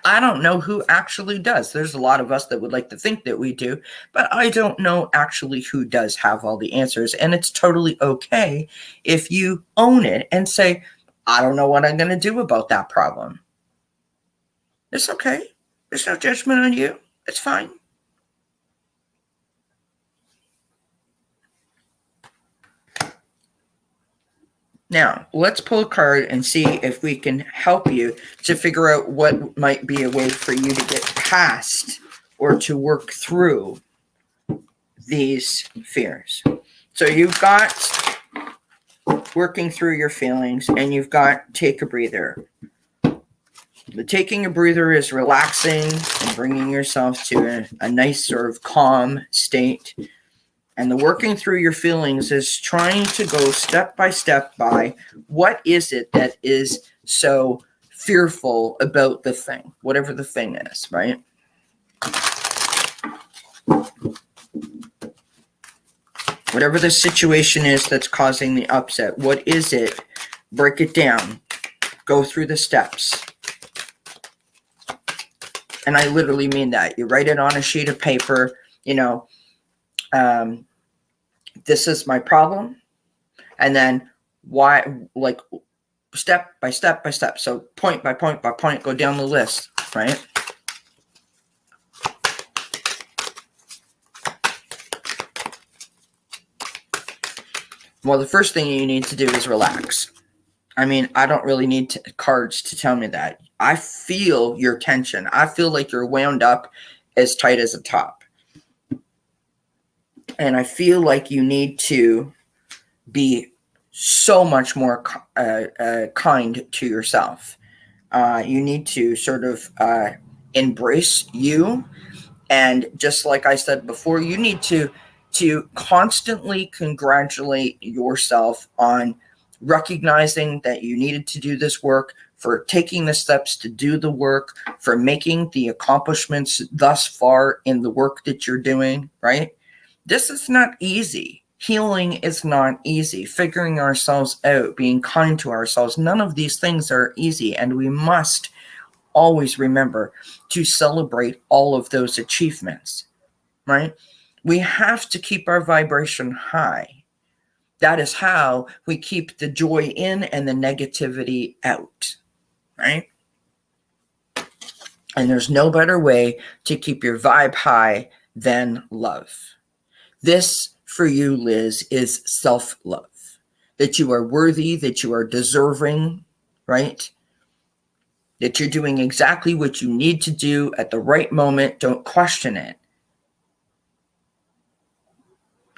I don't know who actually does. There's a lot of us that would like to think that we do, but I don't know actually who does have all the answers. And it's totally okay if you own it and say, I don't know what I'm going to do about that problem. It's okay. There's no judgment on you. It's fine. Now, let's pull a card and see if we can help you to figure out what might be a way for you to get past or to work through these fears. So you've got Working Through Your Feelings, and you've got Take a Breather. The taking a breather is relaxing and bringing yourself to a nice sort of calm state. And the Working Through Your Feelings is trying to go step by step by what is it that is so fearful about the thing, whatever the thing is, right? Whatever the situation is that's causing the upset, what is it? Break it down. Go through the steps. And I literally mean that. You write it on a sheet of paper, this is my problem. And then why, like step by step by step. So point by point by point, go down the list, right? Well, the first thing you need to do is relax. I mean, I don't really need cards to tell me that. I feel your tension. I feel like you're wound up as tight as a top. And I feel like you need to be so much more kind to yourself. You need to sort of embrace you. And just like I said before, you need to to constantly congratulate yourself on recognizing that you needed to do this work, for taking the steps to do the work, for making the accomplishments thus far in the work that you're doing, right? This is not easy. Healing is not easy. Figuring ourselves out, being kind to ourselves, none of these things are easy, and we must always remember to celebrate all of those achievements, right? We have to keep our vibration high. That is how we keep the joy in and the negativity out, right? And there's no better way to keep your vibe high than love. This, for you, Liz, is self-love. That you are worthy, that you are deserving, right? That you're doing exactly what you need to do at the right moment. Don't question it.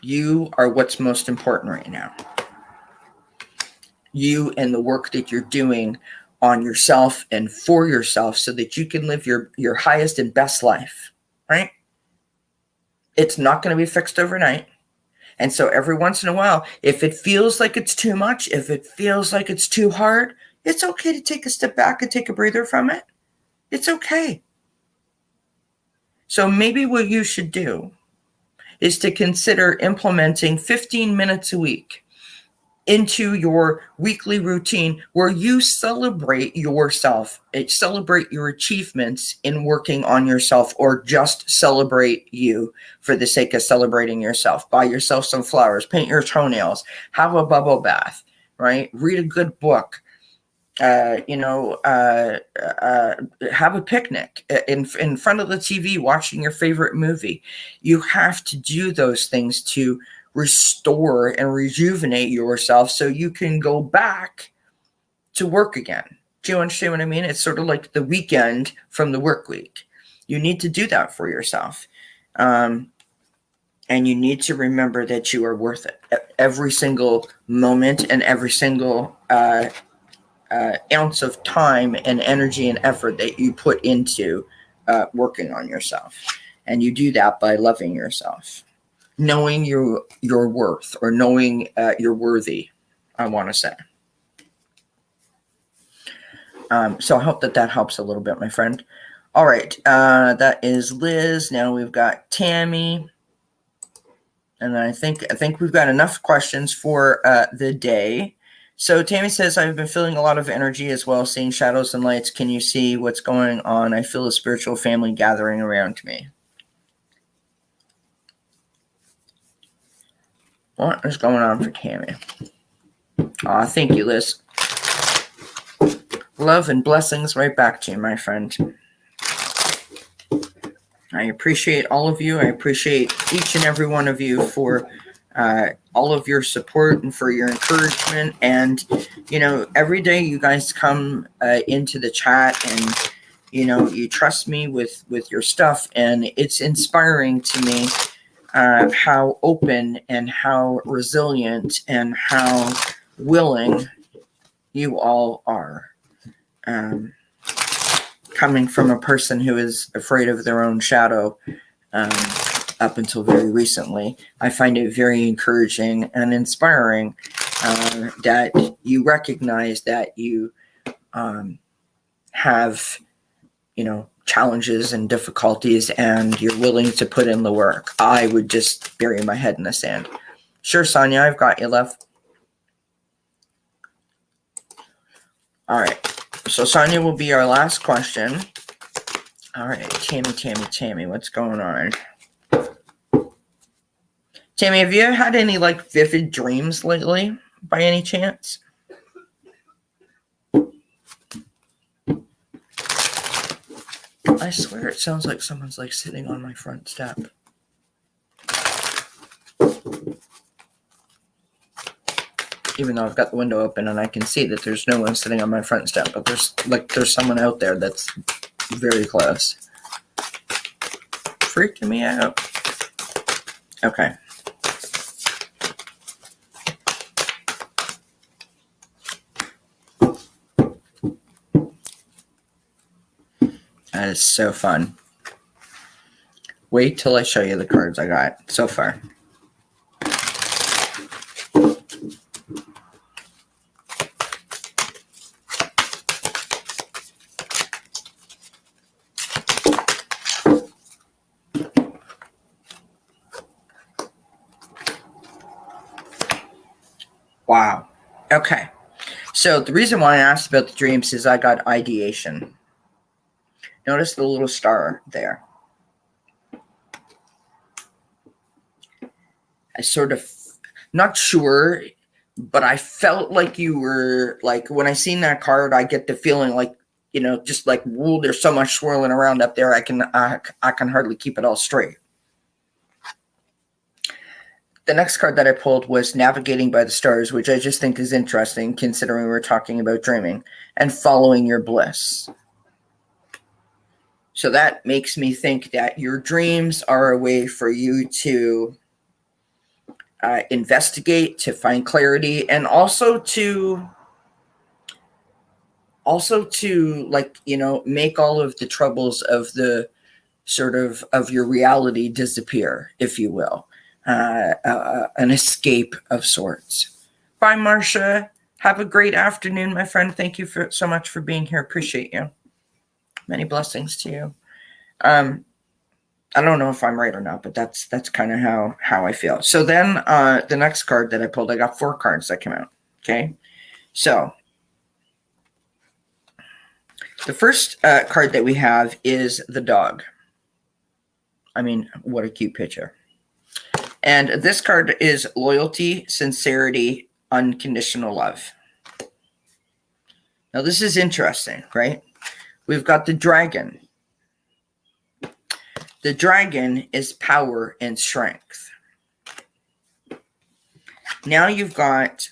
You are what's most important right now. You and the work that you're doing on yourself and for yourself so that you can live your highest and best life, right? It's not going to be fixed overnight. And so every once in a while, if it feels like it's too much, if it feels like it's too hard, it's okay to take a step back and take a breather from it. It's okay. So maybe what you should do is to consider implementing 15 minutes a week into your weekly routine where you celebrate yourself, celebrate your achievements in working on yourself, or just celebrate you for the sake of celebrating yourself. Buy yourself some flowers, paint your toenails, have a bubble bath, right? Read a good book. Have a picnic in front of the TV watching your favorite movie. You have to do those things to restore and rejuvenate yourself so you can go back to work again. Do you understand what I mean? It's sort of like the weekend from the work week. You need to do that for yourself. And you need to remember that you are worth it. Every single moment and every single ounce of time and energy and effort that you put into working on yourself. And you do that by loving yourself. Knowing your worth, or knowing you're worthy, I want to say. So I hope that helps a little bit, my friend. All right, that is Liz. Now we've got Tammy, and I think we've got enough questions for the day. So Tammy says, I've been feeling a lot of energy as well, seeing shadows and lights. Can you see what's going on? I feel a spiritual family gathering around me. What is going on for Tammy? Thank you, Liz. Love and blessings right back to you, my friend. I appreciate all of you. I appreciate each and every one of you for all of your support and for your encouragement. And, every day you guys come into the chat and, you trust me with your stuff. And it's inspiring to me how open and how resilient and how willing you all are. Coming from a person who is afraid of their own shadow up until very recently, I find it very encouraging and inspiring that you recognize that you have, challenges and difficulties, and you're willing to put in the work. I would just bury my head in the sand. Sure, Sonia, I've got you, love. All right. So Sonia will be our last question. All right, Tammy, what's going on? Tammy, have you had any vivid dreams lately by any chance? I swear it sounds like someone's sitting on my front step. Even though I've got the window open and I can see that there's no one sitting on my front step, but there's someone out there that's very close. Freaking me out. Okay. That is so fun. Wait till I show you the cards I got so far. Wow. Okay. So the reason why I asked about the dreams is I got ideation. Notice the little star there. I sort of, not sure, but I felt like you were, like, when I seen that card, I get the feeling like, just like, whoa, there's so much swirling around up there, I can hardly keep it all straight. The next card that I pulled was Navigating by the Stars, which I just think is interesting considering we're talking about dreaming, and following your bliss. So that makes me think that your dreams are a way for you to investigate, to find clarity, and also to like, make all of the troubles of the sort of your reality disappear, if you will. An escape of sorts. Bye, Marcia. Have a great afternoon, my friend. Thank you so much for being here. Appreciate you. Many blessings to you. I don't know if I'm right or not, but that's kind of how I feel. So then the next card that I pulled, I got 4 cards that came out. Okay. So the first card that we have is the dog. I mean, what a cute picture. And this card is loyalty, sincerity, unconditional love. Now, this is interesting, right? We've got the dragon. The dragon is power and strength. Now you've got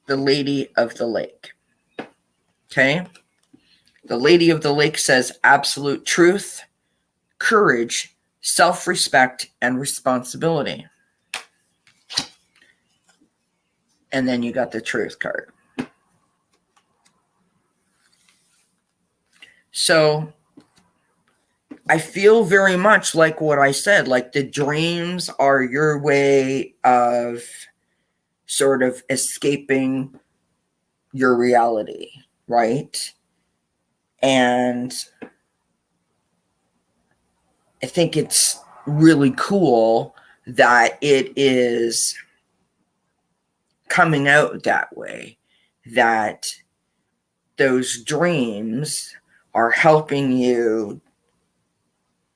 the Lady of the Lake. Okay? The Lady of the Lake says absolute truth, courage, self-respect, and responsibility. And then you got the truth card. So I feel very much like what I said, like the dreams are your way of sort of escaping your reality, right? And I think it's really cool that it is coming out that way, that those dreams are helping you,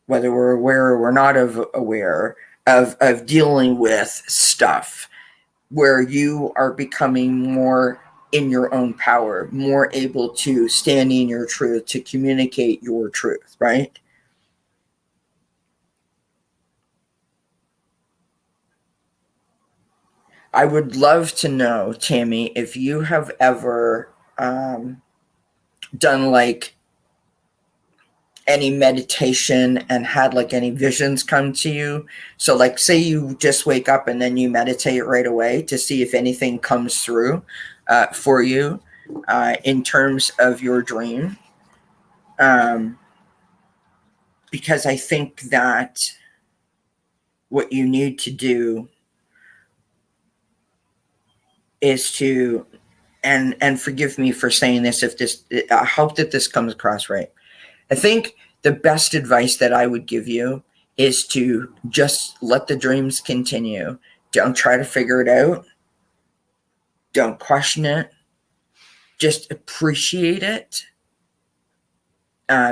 whether we're aware or we're not aware of dealing with stuff where you are becoming more in your own power, more able to stand in your truth, to communicate your truth, right? I would love to know, Tammy, if you have ever done like any meditation and had like any visions come to you. So like say you just wake up and then you meditate right away to see if anything comes through for you in terms of your dream. Because I think that what you need to do is to, and forgive me for saying this, if this, I hope that this comes across right. I think the best advice that I would give you is to just let the dreams continue. Don't try to figure it out. Don't question it. Just appreciate it.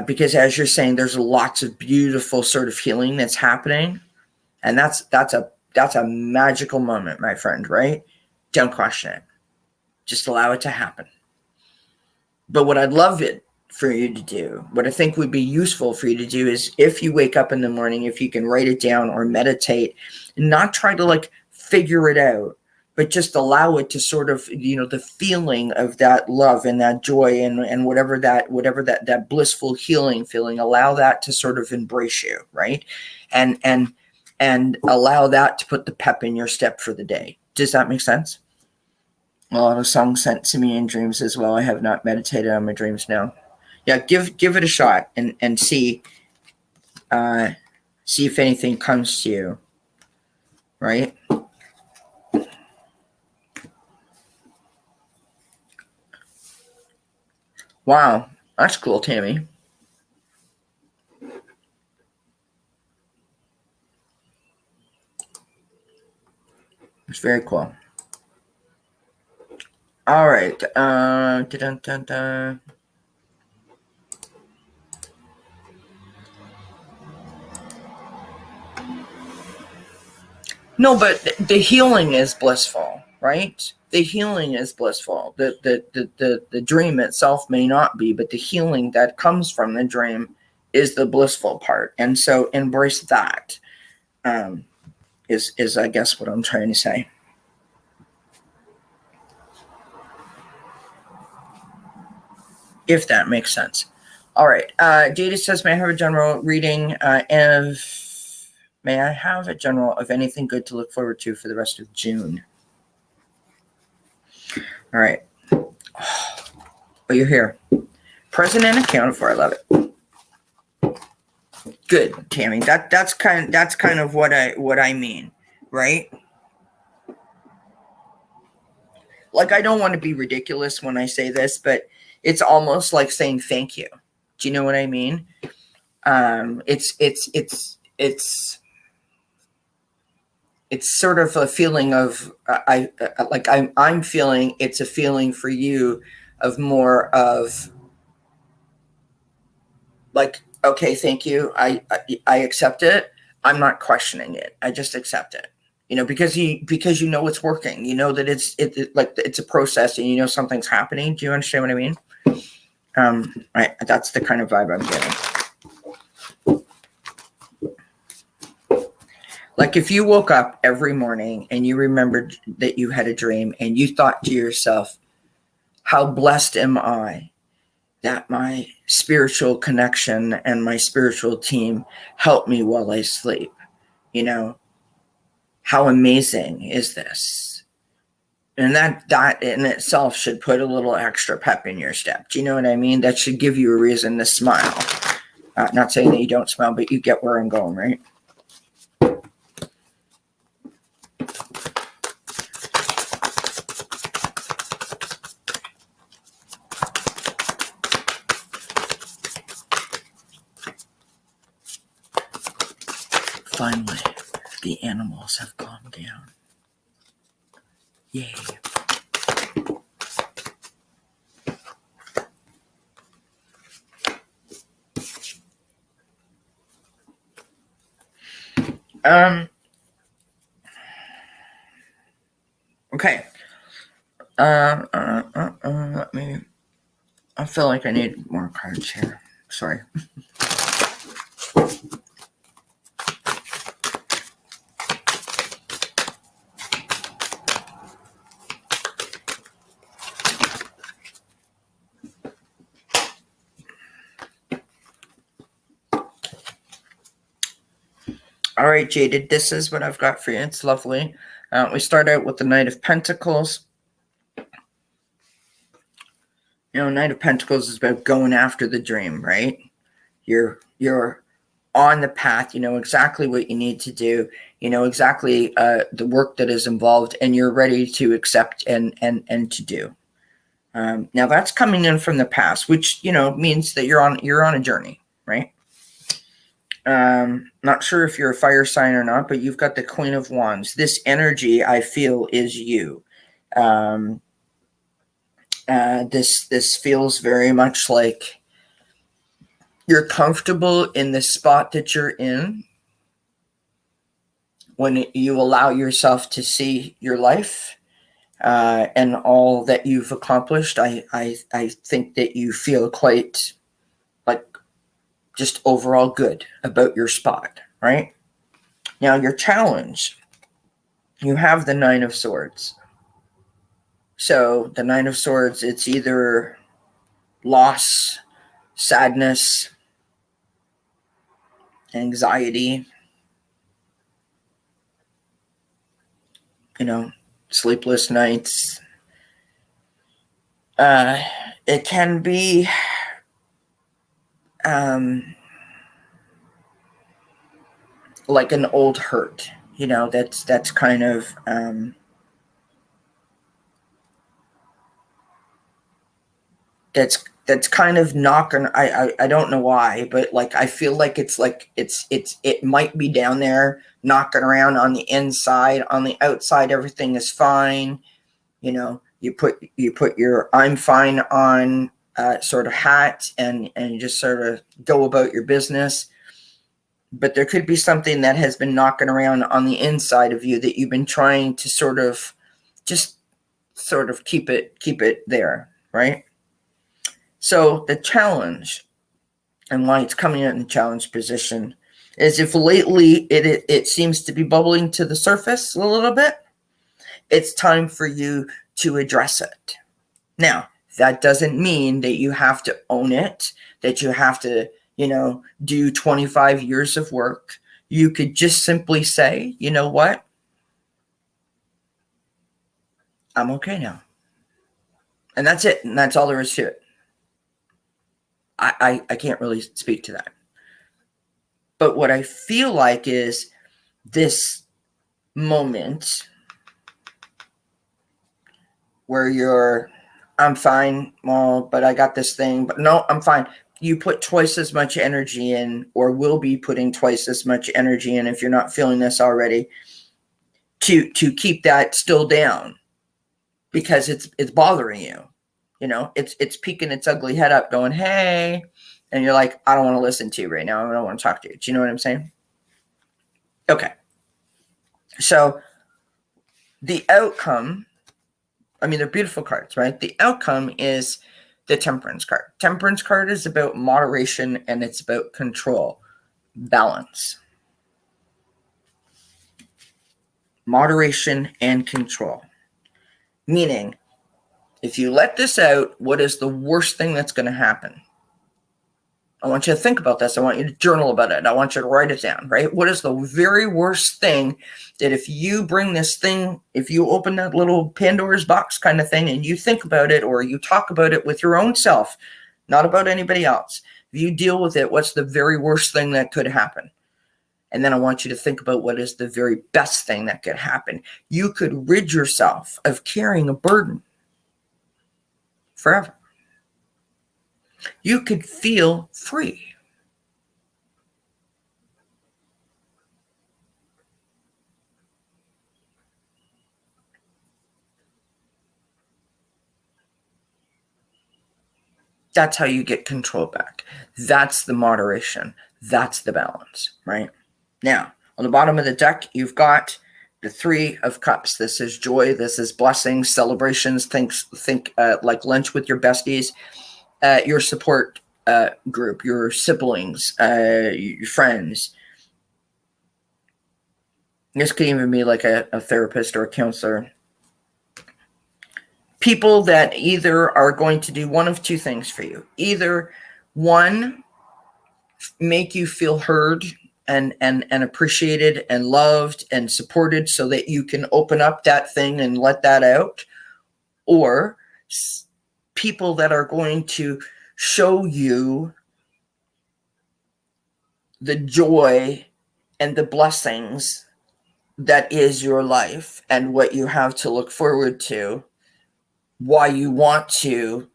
Because as you're saying, there's lots of beautiful sort of healing that's happening. And that's a magical moment, my friend, right? Don't question it. Just allow it to happen. But what I'd love it for you to do, what I think would be useful for you to do, is if you wake up in the morning, if you can write it down or meditate, and not try to like figure it out, but just allow it to sort of, the feeling of that love and that joy and whatever that blissful healing feeling, allow that to sort of embrace you, right? And allow that to put the pep in your step for the day. Does that make sense? A lot of songs sent to me in dreams as well. I have not meditated on my dreams now. Yeah, give it a shot and see if anything comes to you. Right? Wow, that's cool, Tammy. It's very cool. All right. Dun-dun-dun-dun. No, but the healing is blissful, right? The healing is blissful. The dream itself may not be, but the healing that comes from the dream is the blissful part. And so embrace that. Is I guess what I'm trying to say. If that makes sense. All right. Jada says, may I have a general reading may I have a general of anything good to look forward to for the rest of June? All right. Oh, you're here. Present and accounted for. I love it. Good, Tammy. That's kind of what I mean, right? Like, I don't want to be ridiculous when I say this, but it's almost like saying thank you. Do you know what I mean? It's sort of a feeling of I'm feeling it's a feeling for you of more of like, okay, thank you. I accept it. I'm not questioning it. I just accept it. Because you know it's working. You know that it's a process, and you know something's happening. Do you understand what I mean? Right. That's the kind of vibe I'm getting. Like, if you woke up every morning and you remembered that you had a dream and you thought to yourself, how blessed am I that my spiritual connection and my spiritual team help me while I sleep. How amazing is this? And that in itself should put a little extra pep in your step. Do you know what I mean? That should give you a reason to smile. Not saying that you don't smile, but you get where I'm going, right? Finally, the animals have calmed down. Yay. Okay. Let me. I feel like I need more cards here. Sorry. All right, Jaded, this is what I've got for you. It's lovely. We start out with the Knight of Pentacles. Knight of Pentacles is about going after the dream, right? You're on the path. You know exactly what you need to do. You know exactly the work that is involved, and you're ready to accept and to do. Now that's coming in from the past, which means that you're on a journey, right? Not sure if you're a fire sign or not, but you've got the Queen of Wands. This energy, I feel, is you. This feels very much like you're comfortable in the spot that you're in when you allow yourself to see your life and all that you've accomplished. I think that you feel quite like just overall good about your spot, right? Now, your challenge, you have the Nine of Swords. So the Nine of Swords, it's either loss, sadness, anxiety, sleepless nights. It can be like an old hurt, that's kind of that's kind of knocking. I don't know why, but like I feel like it might be down there knocking around on the inside. On the outside, everything is fine. You put your I'm fine on sort of hat, and you just sort of go about your business. But there could be something that has been knocking around on the inside of you that you've been trying to sort of keep it there, right? So the challenge, and why it's coming out in the challenge position, is if lately it seems to be bubbling to the surface a little bit, it's time for you to address it. Now, that doesn't mean that you have to own it, that you have to, do 25 years of work. You could just simply say, you know what? I'm okay now. And that's it. And that's all there is to it. I can't really speak to that. But what I feel like is this moment where I'm fine, well, but I got this thing, but no, I'm fine. You put twice as much energy in, or will be putting twice as much energy in, if you're not feeling this already, to keep that still down, because it's bothering you. It's peeking its ugly head up going, hey, and you're like, I don't want to listen to you right now. I don't want to talk to you. Do you know what I'm saying? Okay. So the outcome, they're beautiful cards, right? The outcome is the Temperance card. Temperance card is about moderation, and it's about control, balance. Moderation and control. Meaning, if you let this out, what is the worst thing that's going to happen? I want you to think about this. I want you to journal about it. I want you to write it down, right? What is the very worst thing that if you bring this thing, if you open that little Pandora's box kind of thing and you think about it, or you talk about it with your own self, not about anybody else, if you deal with it, what's the very worst thing that could happen? And then I want you to think about what is the very best thing that could happen. You could rid yourself of carrying a burden forever. You could feel free. That's how you get control back. That's the moderation. That's the balance, right? Now, on the bottom of the deck, you've got the Three of Cups. This is joy. This is blessings, celebrations. Think like lunch with your besties, your support group, your siblings, your friends. This could even be like a therapist or a counselor. People that either are going to do one of two things for you. Either one, make you feel heard and appreciated and loved and supported so that you can open up that thing and let that out. Or people that are going to show you the joy and the blessings that is your life and what you have to look forward to, why you want to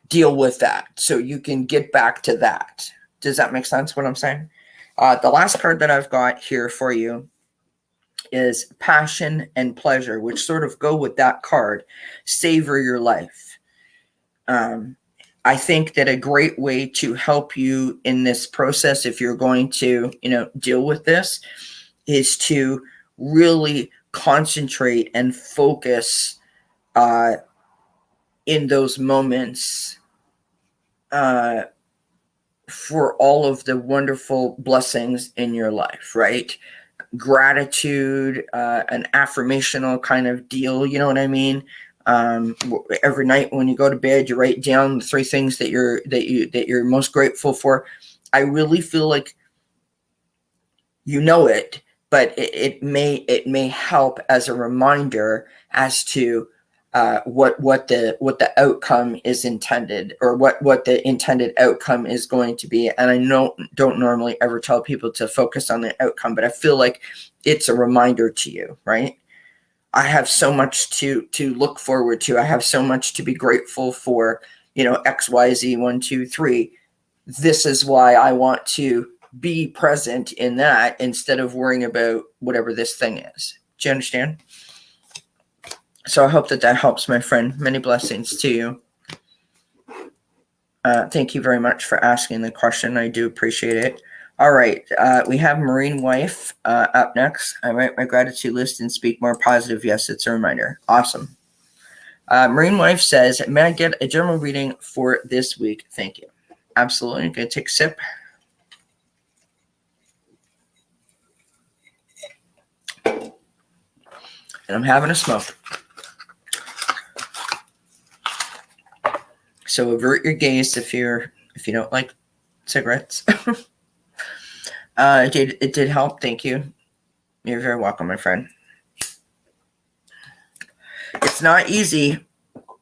deal with that so you can get back to that. Does that make sense what I'm saying? The last card that I've got here for you is passion and pleasure, which sort of go with that card. Savor your life. I think that a great way to help you in this process, if you're going to, deal with this, is to really concentrate and focus in those moments for all of the wonderful blessings in your life, right? Gratitude, an affirmational kind of deal, you know what I mean? Every night when you go to bed, you write down the three things that you're most grateful for. I really feel like you know it, but it may help as a reminder as to what the outcome is intended, or what the intended outcome is going to be. And I don't normally ever tell people to focus on the outcome, but I feel like it's a reminder to you, right? I have so much to look forward to. I have so much to be grateful for, X, Y, Z, 1, 2, 3. This is why I want to be present in that instead of worrying about whatever this thing is. Do you understand? So I hope that helps, my friend. Many blessings to you. Thank you very much for asking the question. I do appreciate it. All right. We have Marine Wife up next. I write my gratitude list and speak more positive. Yes, it's a reminder. Awesome. Marine Wife says, may I get a journal reading for this week? Thank you. Absolutely. I'm going to take a sip. And I'm having a smoke. So avert your gaze if you don't like cigarettes. It did help. Thank you. You're very welcome, my friend. It's not easy,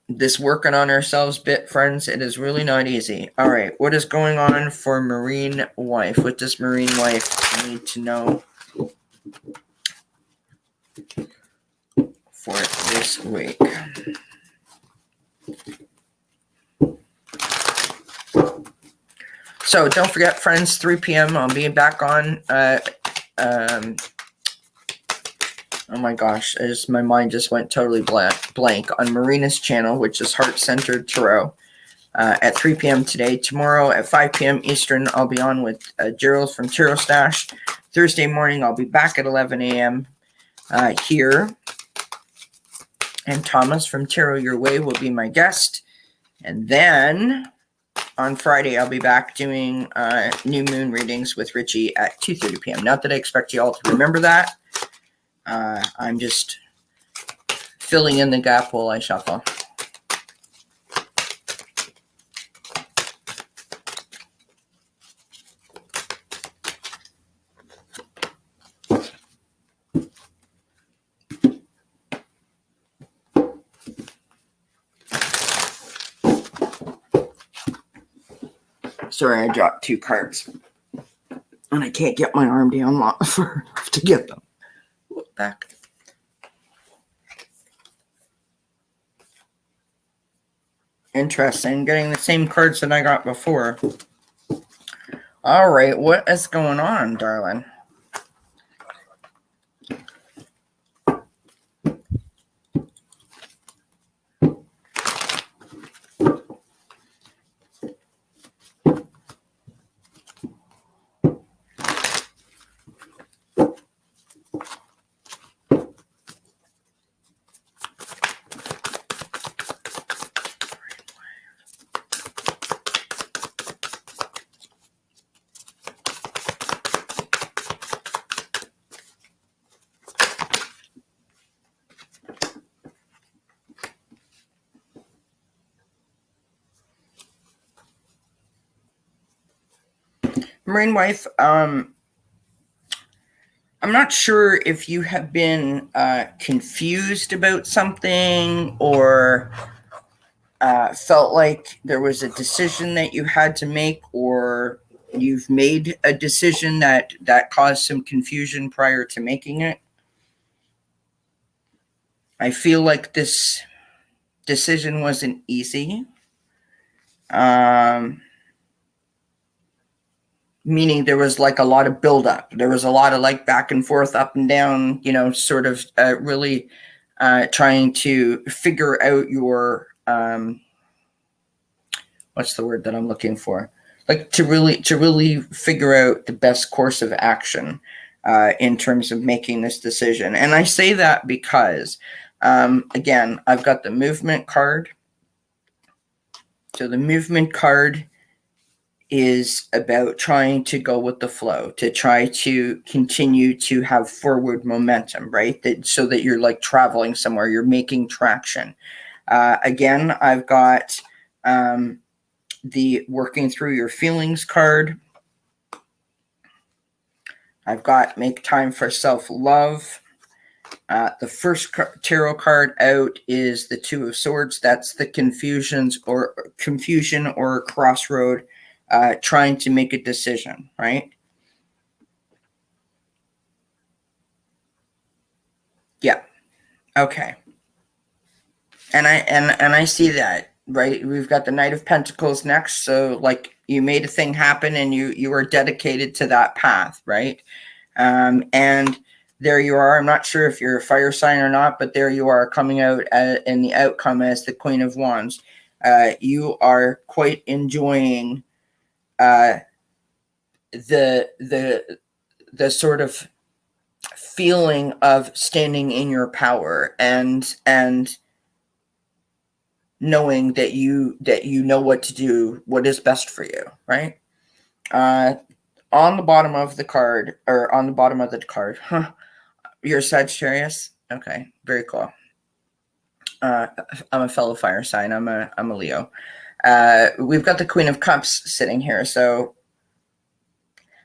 this working on ourselves bit, friends. It is really not easy. All right. What is going on for Marine Wife? What does Marine Wife need to know for this week? So don't forget, friends, 3 p.m. I'll be back on. Oh my gosh, my mind just went totally blank on Marina's channel, which is Heart Centered Tarot, at 3 p.m. today. Tomorrow at 5 p.m. Eastern, I'll be on with Gerald from Tarot Stash. Thursday morning, I'll be back at 11 a.m. Here. And Thomas from Tarot Your Way will be my guest. And then on Friday, I'll be back doing new moon readings with Richie at 2:30 p.m. Not that I expect you all to remember that. I'm just filling in the gap while I shuffle. Sorry, I dropped 2 cards. And I can't get my arm down to get them. Back. Interesting. Getting the same cards that I got before. All right. What is going on, darling? Marine Wife, I'm not sure if you have been confused about something or felt like there was a decision that you had to make, or you've made a decision that caused some confusion prior to making it. I feel like this decision wasn't easy. Meaning there was like a lot of buildup. There was a lot of like back and forth, up and down, sort of really trying to figure out your, what's the word that I'm looking for? Like to really figure out the best course of action in terms of making this decision. And I say that because, again, I've got the movement card. So the movement card is about trying to go with the flow, to try to continue to have forward momentum, right? So that you're like traveling somewhere, you're making traction. Again, I've got the working through your feelings card. I've got make time for self-love. The first tarot card out is the 2 of Swords. That's the confusion or crossroad. Trying to make a decision, right? Yeah. Okay. And I see that, right? We've got the Knight of Pentacles next. So like you made a thing happen and you were dedicated to that path, right? And there you are. I'm not sure if you're a fire sign or not, but there you are coming out in the outcome as the Queen of Wands. You are quite enjoying the sort of feeling of standing in your power and knowing that you know what to do, what is best for you, right? On the bottom of the card, or on the bottom of the card, you're a Sagittarius. Okay, very cool. I'm a fellow fire sign. I'm a Leo. We've got the Queen of Cups sitting here, so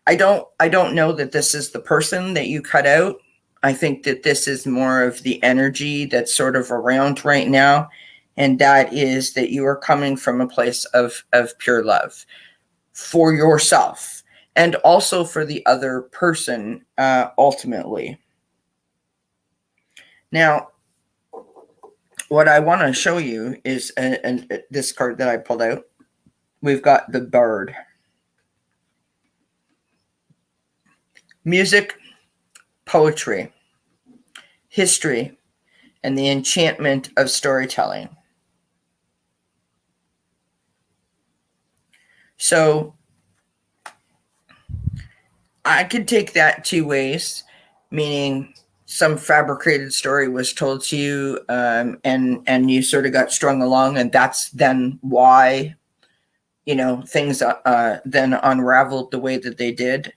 I don't know that this is the person that you cut out. I think that this is more of the energy that's sort of around right now, and that is that you are coming from a place of pure love for yourself and also for the other person, ultimately. Now, what I want to show you is this card that I pulled out. We've got the Bird. Music, poetry, history, and the enchantment of storytelling. So I could take that two ways, meaning some fabricated story was told to you, and you sort of got strung along, and that's then why, things then unraveled the way that they did.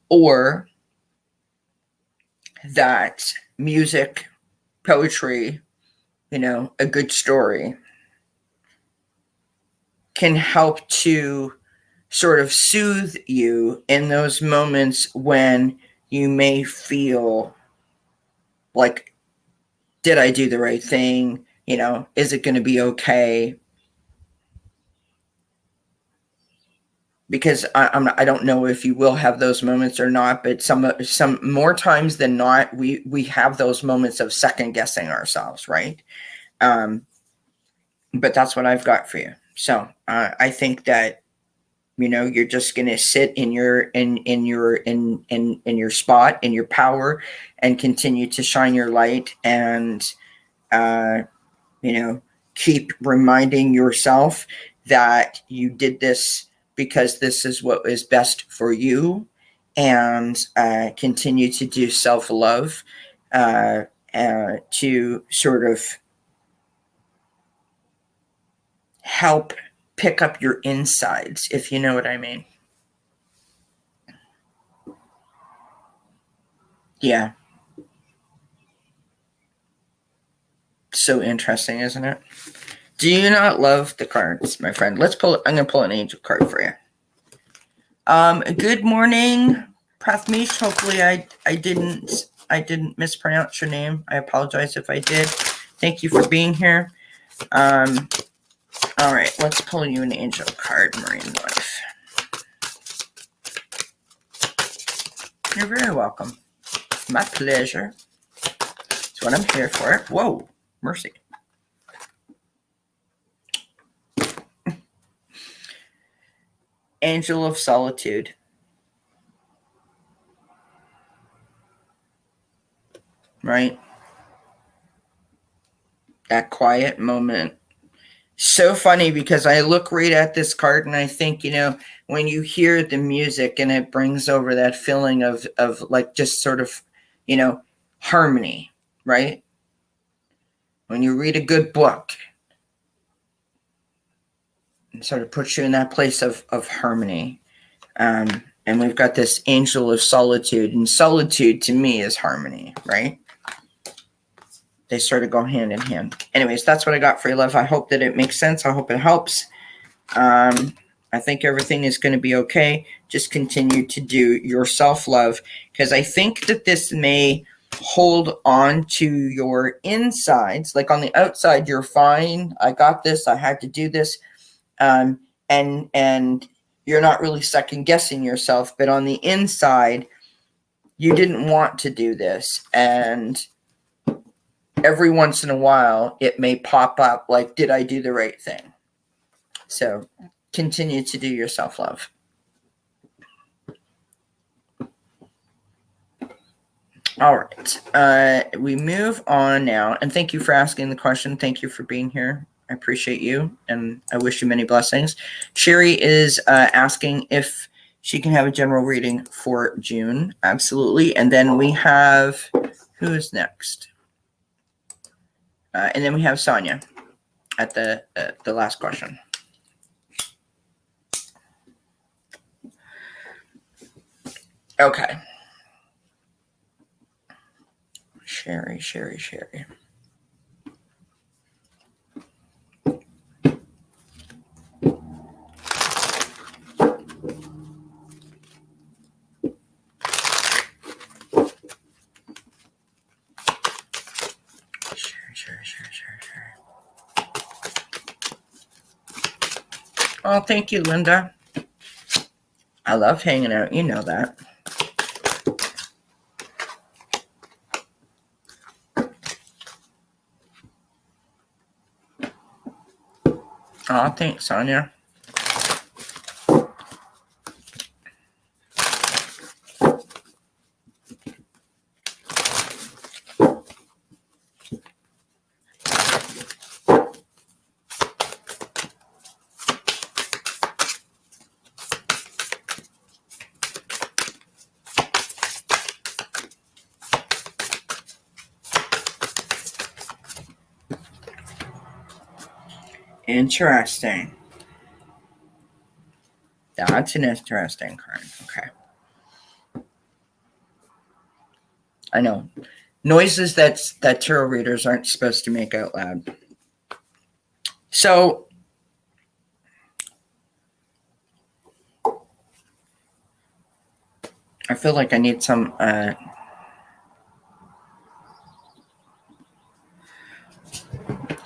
Or that music, poetry, a good story can help to sort of soothe you in those moments when you may feel like, did I do the right thing? Is it going to be okay? Because I don't know if you will have those moments or not, but some more times than not, we have those moments of second guessing ourselves, right? But that's what I've got for you. So I think that you're just going to sit in your spot, in your power, and continue to shine your light, and keep reminding yourself that you did this because this is what is best for you, and continue to do self-love to sort of help pick up your insides, if you know what I mean. Yeah. So interesting, isn't it? Do you not love the cards, my friend? Let's pull. I'm going to pull an angel card for you. Good morning, Prathmesh. Hopefully I didn't mispronounce your name. I apologize if I did. Thank you for being here. All right, let's pull you an angel card, Marine Life. You're very welcome. My pleasure. That's what I'm here for. Whoa, mercy. Angel of Solitude. Right? That quiet moment. So funny because I look right at this card and I think, when you hear the music and it brings over that feeling of like just sort of, harmony, right? When you read a good book, it sort of puts you in that place of harmony. And we've got this angel of solitude, and solitude to me is harmony, right? They sort of go hand in hand. Anyways, that's what I got for you, love. I hope that it makes sense. I hope it helps. I think everything is going to be okay. Just continue to do your self-love, because I think that this may hold on to your insides. Like on the outside, you're fine. I got this. I had to do this. And you're not really second guessing yourself. But on the inside, you didn't want to do this. And every once in a while, it may pop up like, did I do the right thing? So continue to do your self-love. All right. We move on now. And thank you for asking the question. Thank you for being here. I appreciate you. And I wish you many blessings. Sherry is asking if she can have a general reading for June. Absolutely. And then we have, who is next? And then we have Sonia at the last question. Okay. Sherry. Sure. Oh, thank you, Linda. I love hanging out. You know that. Oh, thanks, Sonia. Interesting. That's an interesting card. Okay. I know. Noises that tarot readers aren't supposed to make out loud. So I feel like I need some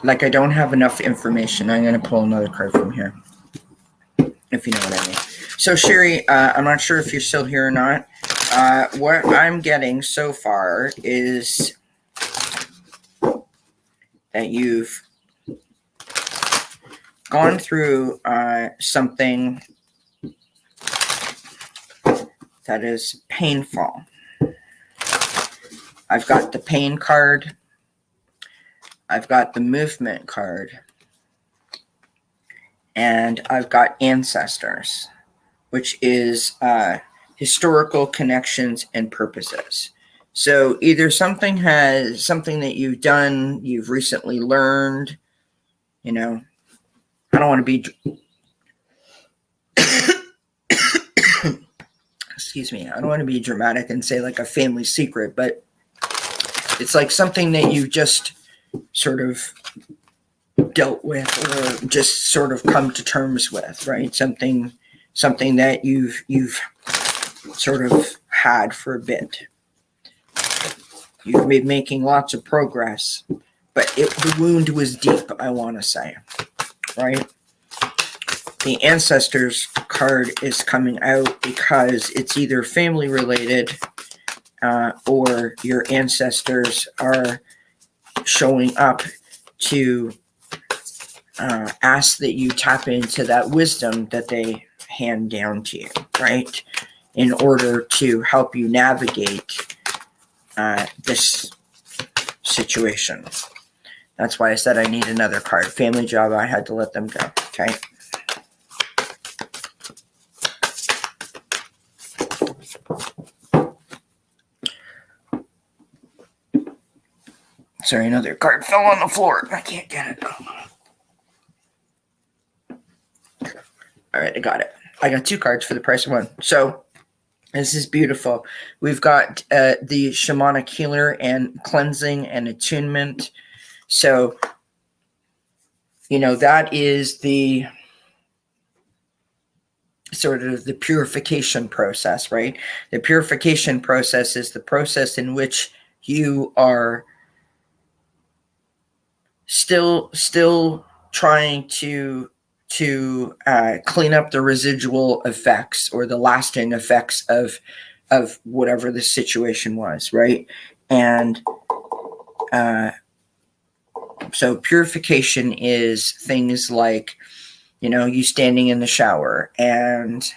like I don't have enough information. I'm going to pull another card from here, if you know what I mean. So Sherry, I'm not sure if you're still here or not. What I'm getting so far is that you've gone through something that is painful. I've got the pain card. I've got the movement card. And I've got ancestors, which is historical connections and purposes. So either something that you've done, you've recently learned, I don't want to be excuse me, I don't want to be dramatic and say like a family secret, but it's like something that you just sort of dealt with or just sort of come to terms with, right? Something that you've sort of had for a bit. You've been making lots of progress, but the wound was deep, I want to say, right? The Ancestors card is coming out because it's either family related or your ancestors are showing up to ask that you tap into that wisdom that they hand down to you, right? In order to help you navigate this situation. That's why I said I need another card. Family job, I had to let them go, okay? Sorry, another card fell on the floor. I can't get it. All right, I got it. I got 2 cards for the price of 1. So this is beautiful. We've got the shamanic healer and cleansing and attunement. So, that is the sort of the purification process, right? The purification process is the process in which you are still trying to clean up the residual effects or the lasting effects of whatever the situation was, right? And so purification is things like, you standing in the shower and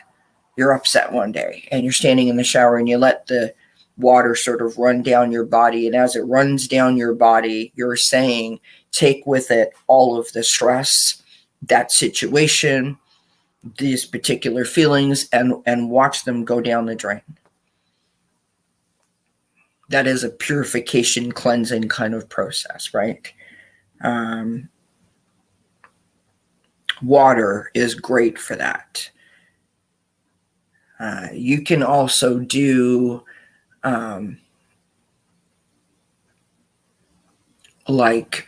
you're upset one day and you're standing in the shower and you let the water sort of run down your body. And as it runs down your body, you're saying, take with it all of the stress, that situation, these particular feelings, and watch them go down the drain. That is a purification, cleansing kind of process, right? Water is great for that. You can also do like,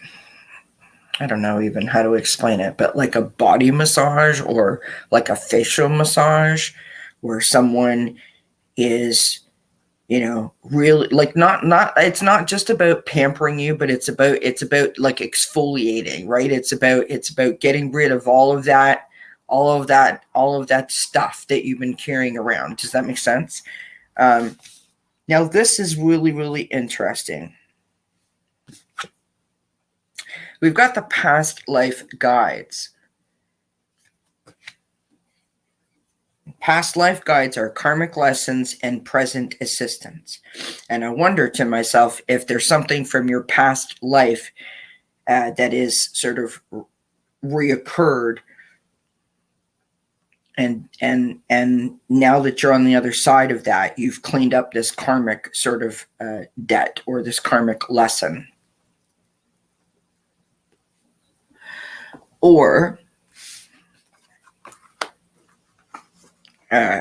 I don't know even how to explain it, but like a body massage or like a facial massage where someone is, really like not it's not just about pampering you, but it's about like exfoliating, right? It's about getting rid of all of that stuff that you've been carrying around. Does that make sense? Now this is really, really interesting. We've got the past life guides. Past life guides are karmic lessons and present assistance. And I wonder to myself if there's something from your past life that is sort of reoccurred, and now that you're on the other side of that, you've cleaned up this karmic sort of debt or this karmic lesson. Or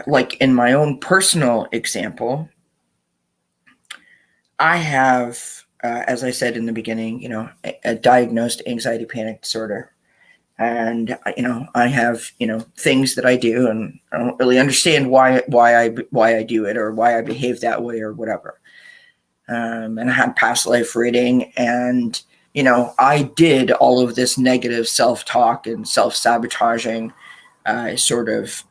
like in my own personal example, I have, as I said in the beginning, a diagnosed anxiety panic disorder. And, I have, things that I do, and I don't really understand why I do it or why I behave that way or whatever. And I had past life reading, and, I did all of this negative self-talk and self-sabotaging sort of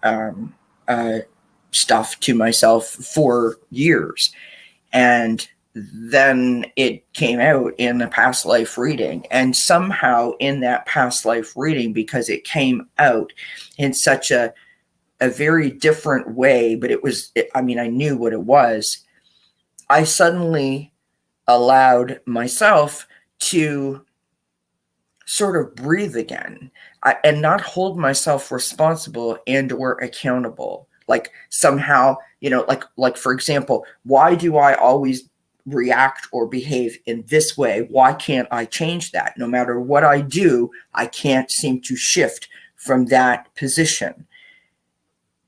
stuff to myself for years. And then it came out in the past life reading. And somehow in that past life reading, because it came out in such a very different way, but I knew what it was. I suddenly allowed myself to sort of breathe again and not hold myself responsible and or accountable. Like somehow, like for example, why do I always react or behave in this way? Why can't I change that? No matter what I do, I can't seem to shift from that position.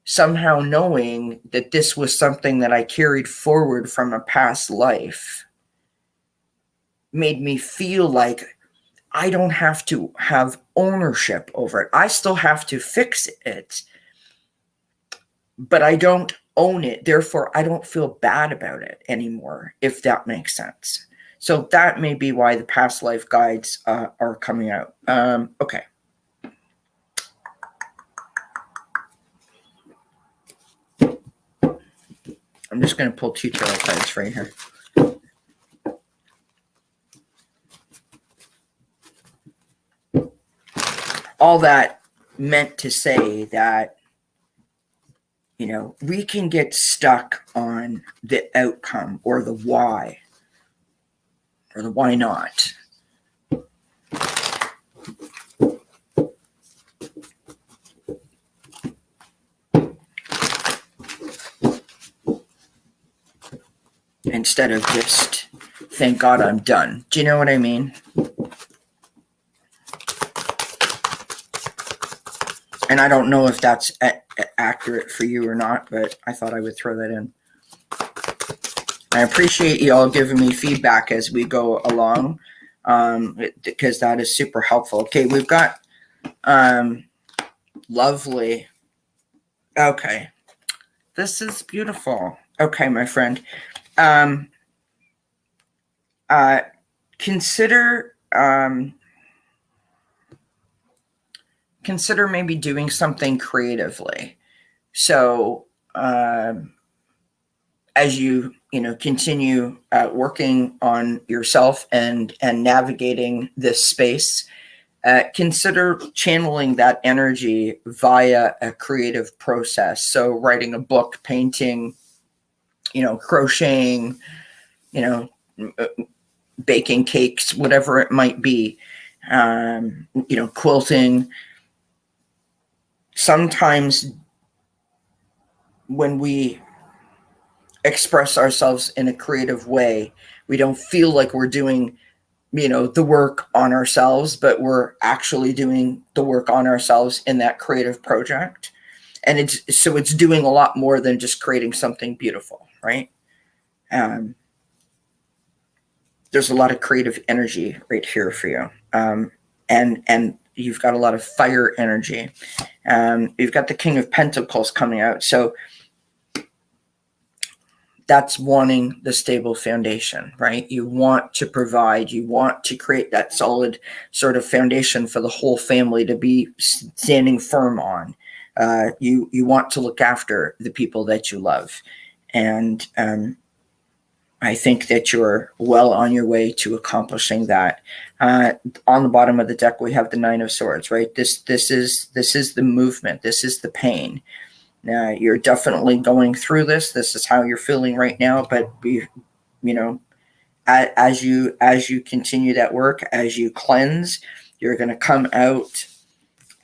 Somehow knowing that this was something that I carried forward from a past life made me feel like I don't have to have ownership over it. I still have to fix it, but I don't own it. Therefore, I don't feel bad about it anymore, if that makes sense. So that may be why the past life guides are coming out. Okay. I'm just going to pull 2 tarot cards right here. All that meant to say that, we can get stuck on the outcome or the why or the why not. Instead of just, thank God I'm done. Do you know what I mean? And I don't know if that's accurate for you or not, but I thought I would throw that in. I appreciate you all giving me feedback as we go along, because that is super helpful. Okay, we've got lovely. Okay, this is beautiful. Okay, my friend. Consider maybe doing something creatively. So as you continue working on yourself and navigating this space, consider channeling that energy via a creative process. So writing a book, painting, crocheting, baking cakes, whatever it might be, quilting. Sometimes when we express ourselves in a creative way, we don't feel like we're doing, the work on ourselves, but we're actually doing the work on ourselves in that creative project. And it's doing a lot more than just creating something beautiful, right? There's a lot of creative energy right here for you. And you've got a lot of fire energy. You've got the King of Pentacles coming out. So that's wanting the stable foundation, right? You want to provide, you want to create that solid sort of foundation for the whole family to be standing firm on. You want to look after the people that you love. And I think that you're well on your way to accomplishing that. On the bottom of the deck, we have the Nine of Swords, right? This is the movement. This is the pain. Now, you're definitely going through this. This is how you're feeling right now. But as you continue that work, as you cleanse, you're going to come out,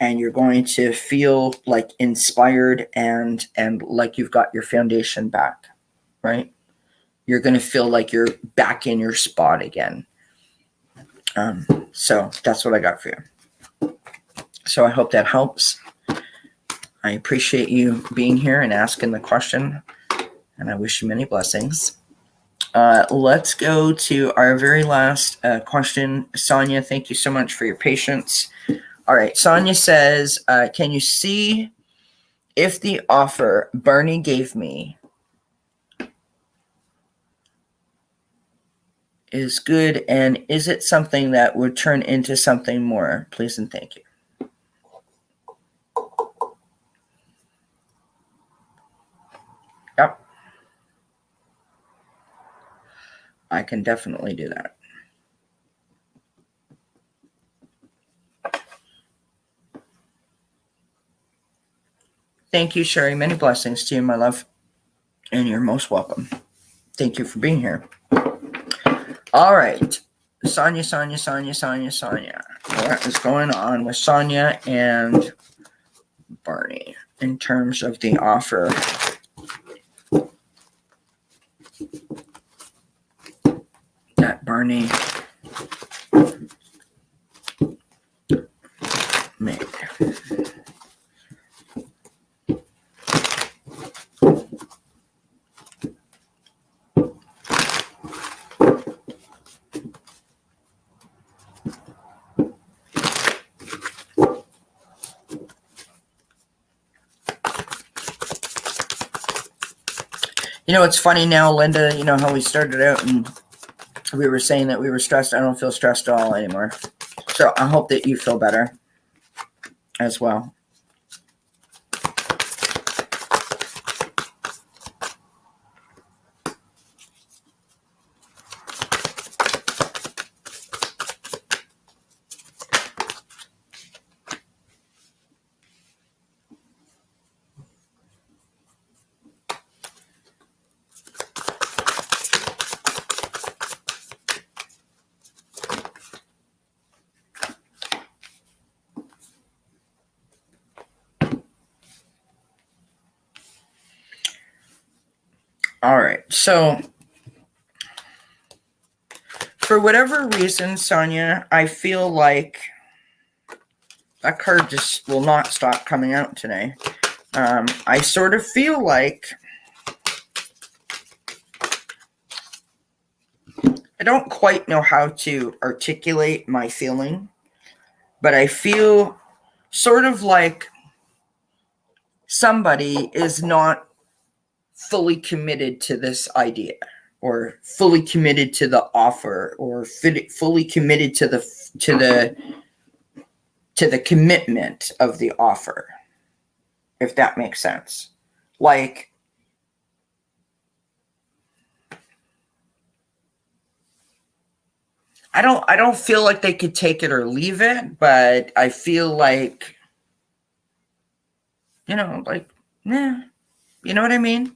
and you're going to feel like inspired and like you've got your foundation back, right? You're going to feel like you're back in your spot again. So that's what I got for you. So I hope that helps. I appreciate you being here and asking the question, and I wish you many blessings. Let's go to our very last question. Sonia, thank you so much for your patience. All right, Sonia says, can you see if the offer Bernie gave me is good, and is it something that would turn into something more? Please and thank you. Yep. I can definitely do that. Thank you, Sherry. Many blessings to you, my love. And you're most welcome. Thank you for being here. All right. Sonia. What is going on with Sonia and Barney in terms of the offer? That Barney made. It's funny now, Linda, how we started out and we were saying that we were stressed. I don't feel stressed at all anymore. So I hope that you feel better as well. All right, so for whatever reason, Sonia, I feel like that card just will not stop coming out today. I sort of feel like I don't quite know how to articulate my feeling, but I feel sort of like somebody is not fully committed to this idea, or fully committed to the offer, or fully committed to the commitment of the offer, if that makes sense. Like, I don't feel like they could take it or leave it, but I feel like, like, yeah, you know what I mean?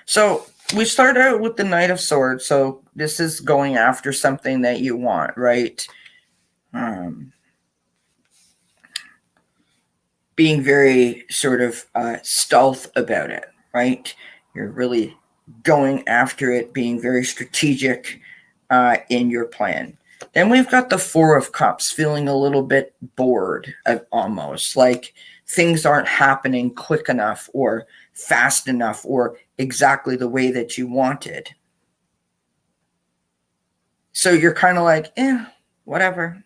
So we start out with the Knight of Swords. So this is going after something that you want, right? Being very sort of stealth about it, right? You're really going after it, being very strategic in your plan. Then we've got the Four of Cups, feeling a little bit bored, almost like things aren't happening quick enough or fast enough or exactly the way that you wanted. So you're kind of like, whatever.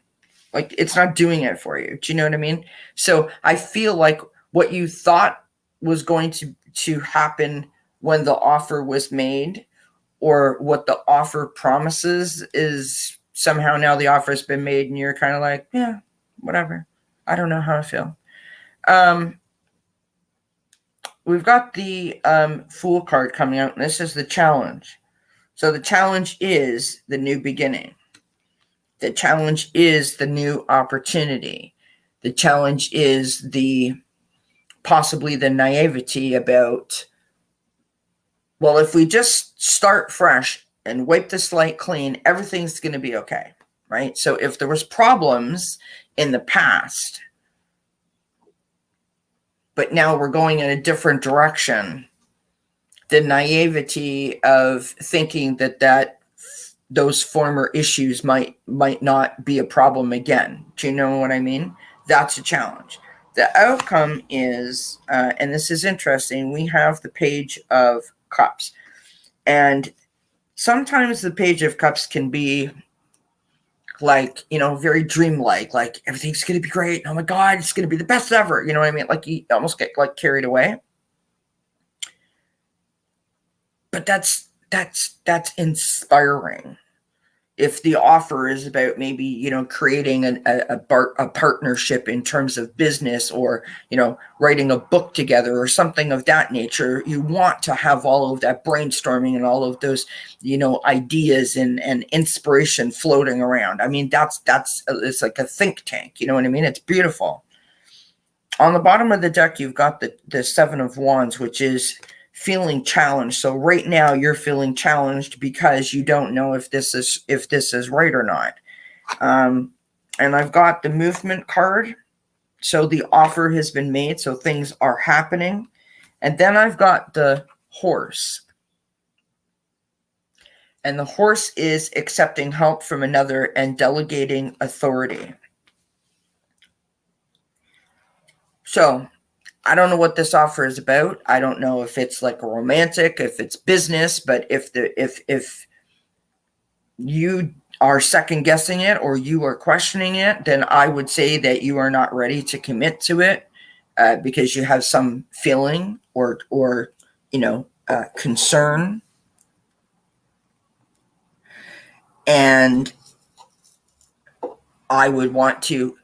Like, it's not doing it for you. Do you know what I mean? So I feel like what you thought was going to happen when the offer was made, or what the offer promises, is somehow now the offer's been made and you're kind of like, yeah, whatever. I don't know how to feel. We've got the Fool card coming out, and this is the challenge. So the challenge is the new beginning. The challenge is the new opportunity. The challenge is possibly the naivety about, well, if we just start fresh and wipe the slate clean, everything's going to be okay, right? So if there was problems in the past, but now we're going in a different direction, the naivety of thinking that those former issues might not be a problem again. Do you know what I mean? That's a challenge. The outcome is, and this is interesting, we have the Page of Cups. And sometimes the Page of Cups can be like, very dreamlike, like everything's going to be great. Oh my God, it's going to be the best ever. You know what I mean? Like you almost get like carried away. But that's inspiring. If the offer is about maybe, creating a partnership in terms of business, or, writing a book together or something of that nature, you want to have all of that brainstorming and all of those, ideas and inspiration floating around. I mean, it's like a think tank. You know what I mean? It's beautiful. On the bottom of the deck, you've got the Seven of Wands, which is feeling challenged. So right now you're feeling challenged because you don't know if this is right or not. And I've got the Movement card. So the offer has been made. So things are happening. And then I've got the Horse. And the Horse is accepting help from another and delegating authority. So I don't know what this offer is about. I don't know if it's like a romantic, if it's business, but if you are second guessing it or you are questioning it, then I would say that you are not ready to commit to it because you have some feeling or concern. And I would want to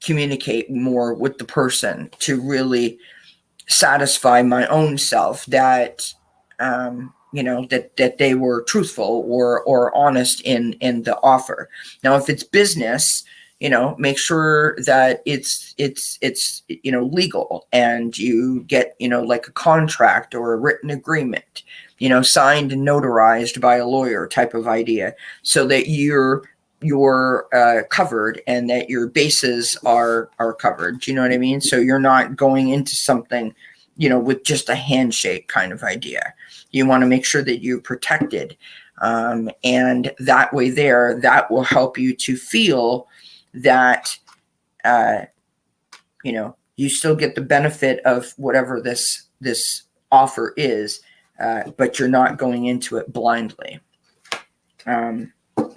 communicate more with the person to really satisfy my own self that that they were truthful or honest in the offer. Now, if it's business, make sure that it's legal, and you get like a contract or a written agreement, signed and notarized by a lawyer type of idea, so that you're covered and that your bases are covered. Do you know what I mean? So you're not going into something, with just a handshake kind of idea. You want to make sure that you're protected. And that way that will help you to feel that, you still get the benefit of whatever this offer is, but you're not going into it blindly.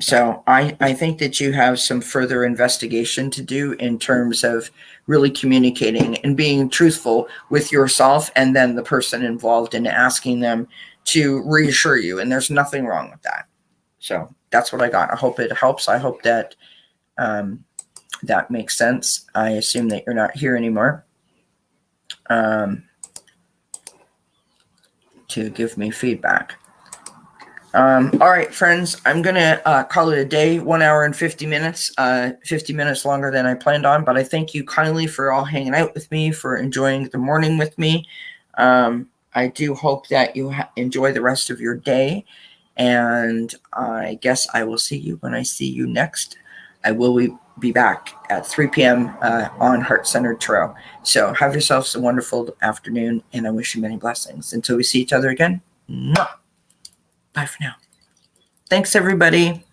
So I think that you have some further investigation to do in terms of really communicating and being truthful with yourself and then the person involved, and asking them to reassure you. And there's nothing wrong with that. So that's what I got. I hope it helps. I hope that that makes sense. I assume that you're not here anymore to give me feedback. All right, friends, I'm going to call it a day, 1 hour and 50 minutes, 50 minutes longer than I planned on, but I thank you kindly for all hanging out with me, for enjoying the morning with me. I I do hope that you enjoy the rest of your day. And I guess I will see you when I see you next. I will be back at 3 p.m. On Heart Centered Tarot. So have yourselves a wonderful afternoon, and I wish you many blessings. Until we see each other again, bye for now. Thanks, everybody.